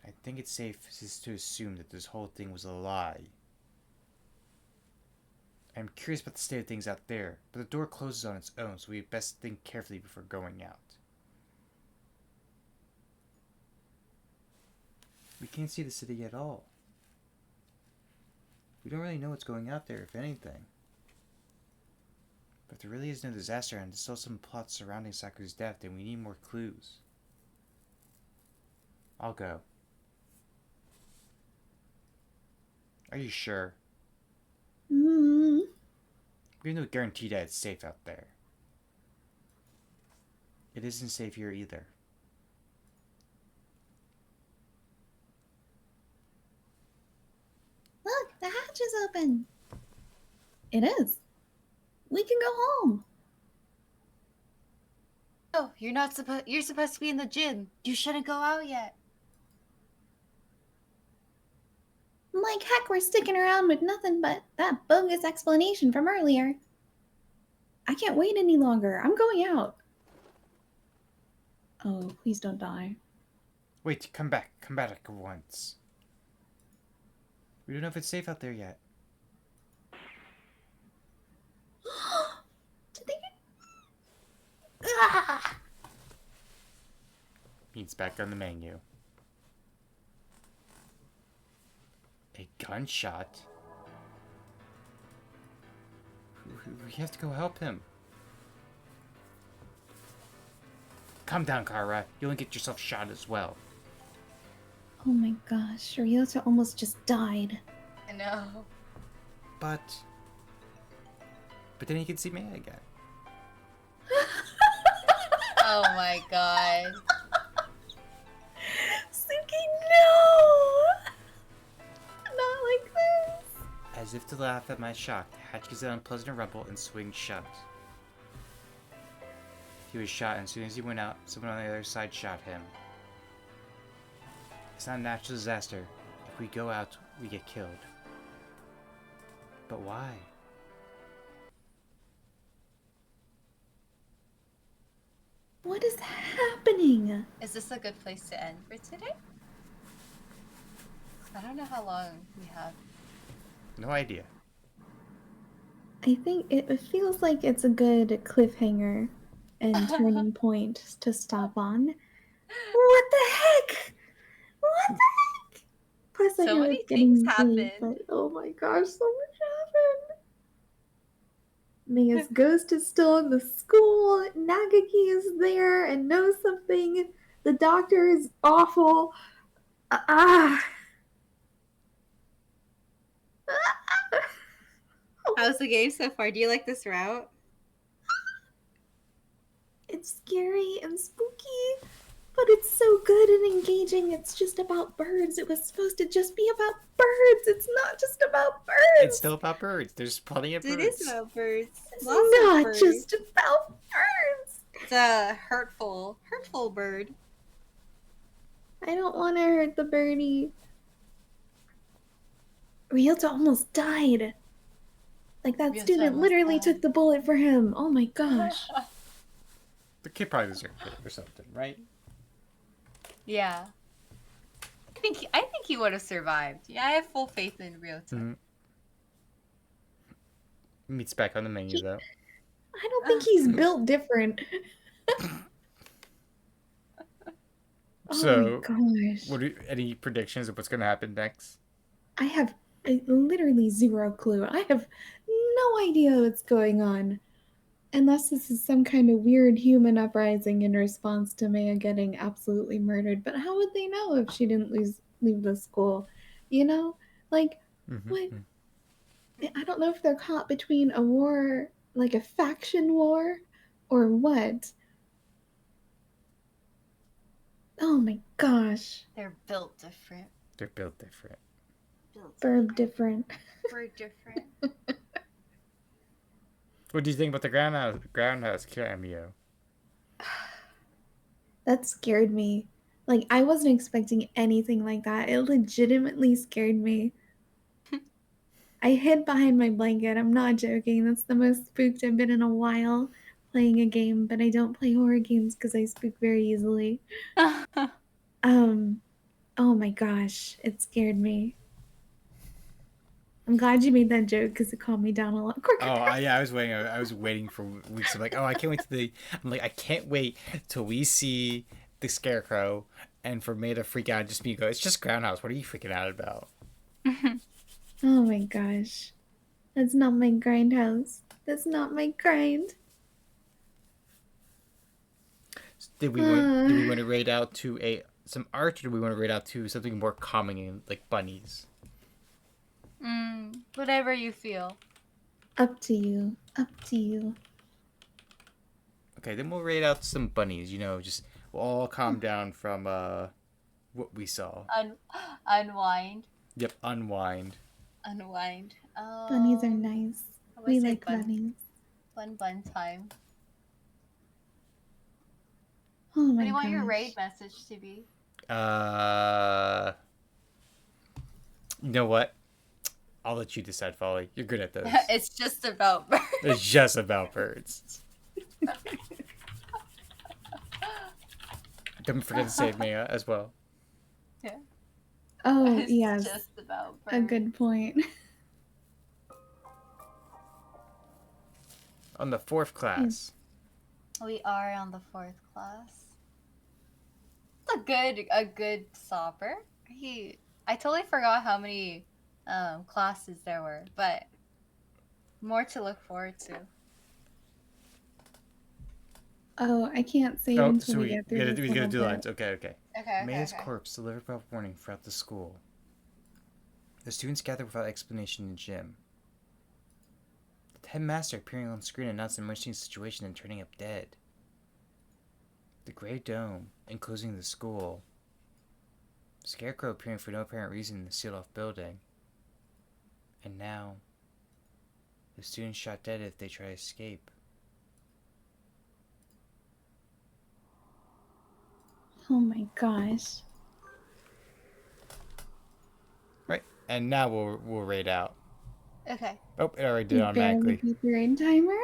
I think it's safe to assume that this whole thing was a lie. I'm curious about the state of things out there, but the door closes on its own, so we best think carefully before going out. We can't see the city at all. We don't really know what's going out there, if anything. But if there really is no disaster and there's still some plots surrounding Saku's death, then we need more clues. I'll go. Are you sure? Mm. We have no guarantee that it's safe out there. It isn't safe here either. Look, the hatch is open. It is. We can go home. Oh, you're supposed to be in the gym. You shouldn't go out yet. Like heck, we're sticking around with nothing but that bogus explanation from earlier. I can't wait any longer. I'm going out. Oh, please don't die. Wait, come back. Come back at once. We don't know if it's safe out there yet. Did they... Ah! Meat's back on the menu. A gunshot? We have to go help him. Calm down, Kara. You'll get yourself shot as well. Oh my gosh, Ryota almost just died. I know. But then he can see Mei again. Oh my god. Suki, no! Not like this. As if to laugh at my shock, the hatch gives an unpleasant rumble and swings shut. He was shot, and as soon as he went out, someone on the other side shot him. It's not a natural disaster. If we go out, we get killed. But why? What is happening? Is this a good place to end for today? I don't know how long we have. No idea. I think it feels like it's a good cliffhanger and turning point to stop on. What the heck? What the heck? Plus, I So know many it's getting things late, happened. but oh my gosh, so much happened. Mia's ghost is still in the school. Nagaki is there and knows something. The doctor is awful. How's the game so far? Do you like this route? It's scary and spooky, but it's so good and engaging. It's just about birds. It was supposed to just be about birds. It's not just about birds. It's still about birds. There's plenty of birds. It is about birds. It's Lots of not birds. just about birds. It's a hurtful bird. I don't want to hurt the birdie. Ryota almost died. Like that Ryota student almost literally died. took the bullet for him. Oh my gosh. The kid probably deserved it or something, right? Yeah. I think he would have survived. Yeah, I have full faith in Ryota. Mm-hmm. Meat's back on the menu, though. I don't think he's built different. So, oh my gosh. Any predictions of what's going to happen next? I have literally zero clue. I have no idea what's going on. Unless this is some kind of weird human uprising in response to Maya getting absolutely murdered. But how would they know if she didn't leave the school? You know? Like, what? I don't know if they're caught between a war, like a faction war, or what. Oh my gosh. They're built different. They're built different. Verb different. We're different. What do you think about the groundhouse cameo? That scared me. Like, I wasn't expecting anything like that. It legitimately scared me. I hid behind my blanket. I'm not joking. That's the most spooked I've been in a while playing a game, but I don't play horror games because I spook very easily. Oh my gosh, it scared me. I'm glad you made that joke because it calmed me down a lot quicker. Yeah, I was waiting. I was waiting for weeks. I'm like, oh, I can't wait till I'm like, I can't wait till we see the scarecrow, and for me to freak out, just me go, it's just groundhouse. What are you freaking out about? Oh my gosh. That's not my grindhouse. That's not my grind. Did we want to raid out to some art, or do we want to raid out to something more calming, like bunnies? Whatever you feel. Up to you. Up to you. Okay, then we'll raid out some bunnies. Just we'll all calm down from what we saw. Unwind. Yep, unwind. Unwind. Bunnies are nice. We like bun bunnies. bun time. Oh What my do you want your gosh. raid message to be? You know what? I'll let you decide, Folly. You're good at those. It's just about birds. It's just about birds. Don't forget to save Mia as well. Yeah. Oh, It's yes. just about birds. A good point. On the 4th class. We are on the 4th class. It's a good sopper. I totally forgot how many classes there were, but more to look forward to. Oh, I can't save Oh, until we sweet. get through this We gotta little do bit. lines. Okay. Okay. Maya's corpse delivered without warning throughout the school. The students gathered without explanation in the gym. The headmaster appearing on screen announced an emergency situation and turning up dead. The gray dome enclosing the school. Scarecrow appearing for no apparent reason in the sealed-off building. And now, the students shot dead if they try to escape. Oh my gosh. Right, and now we'll raid out. Okay. Oh, it already did You barely automatically. beat your own timer?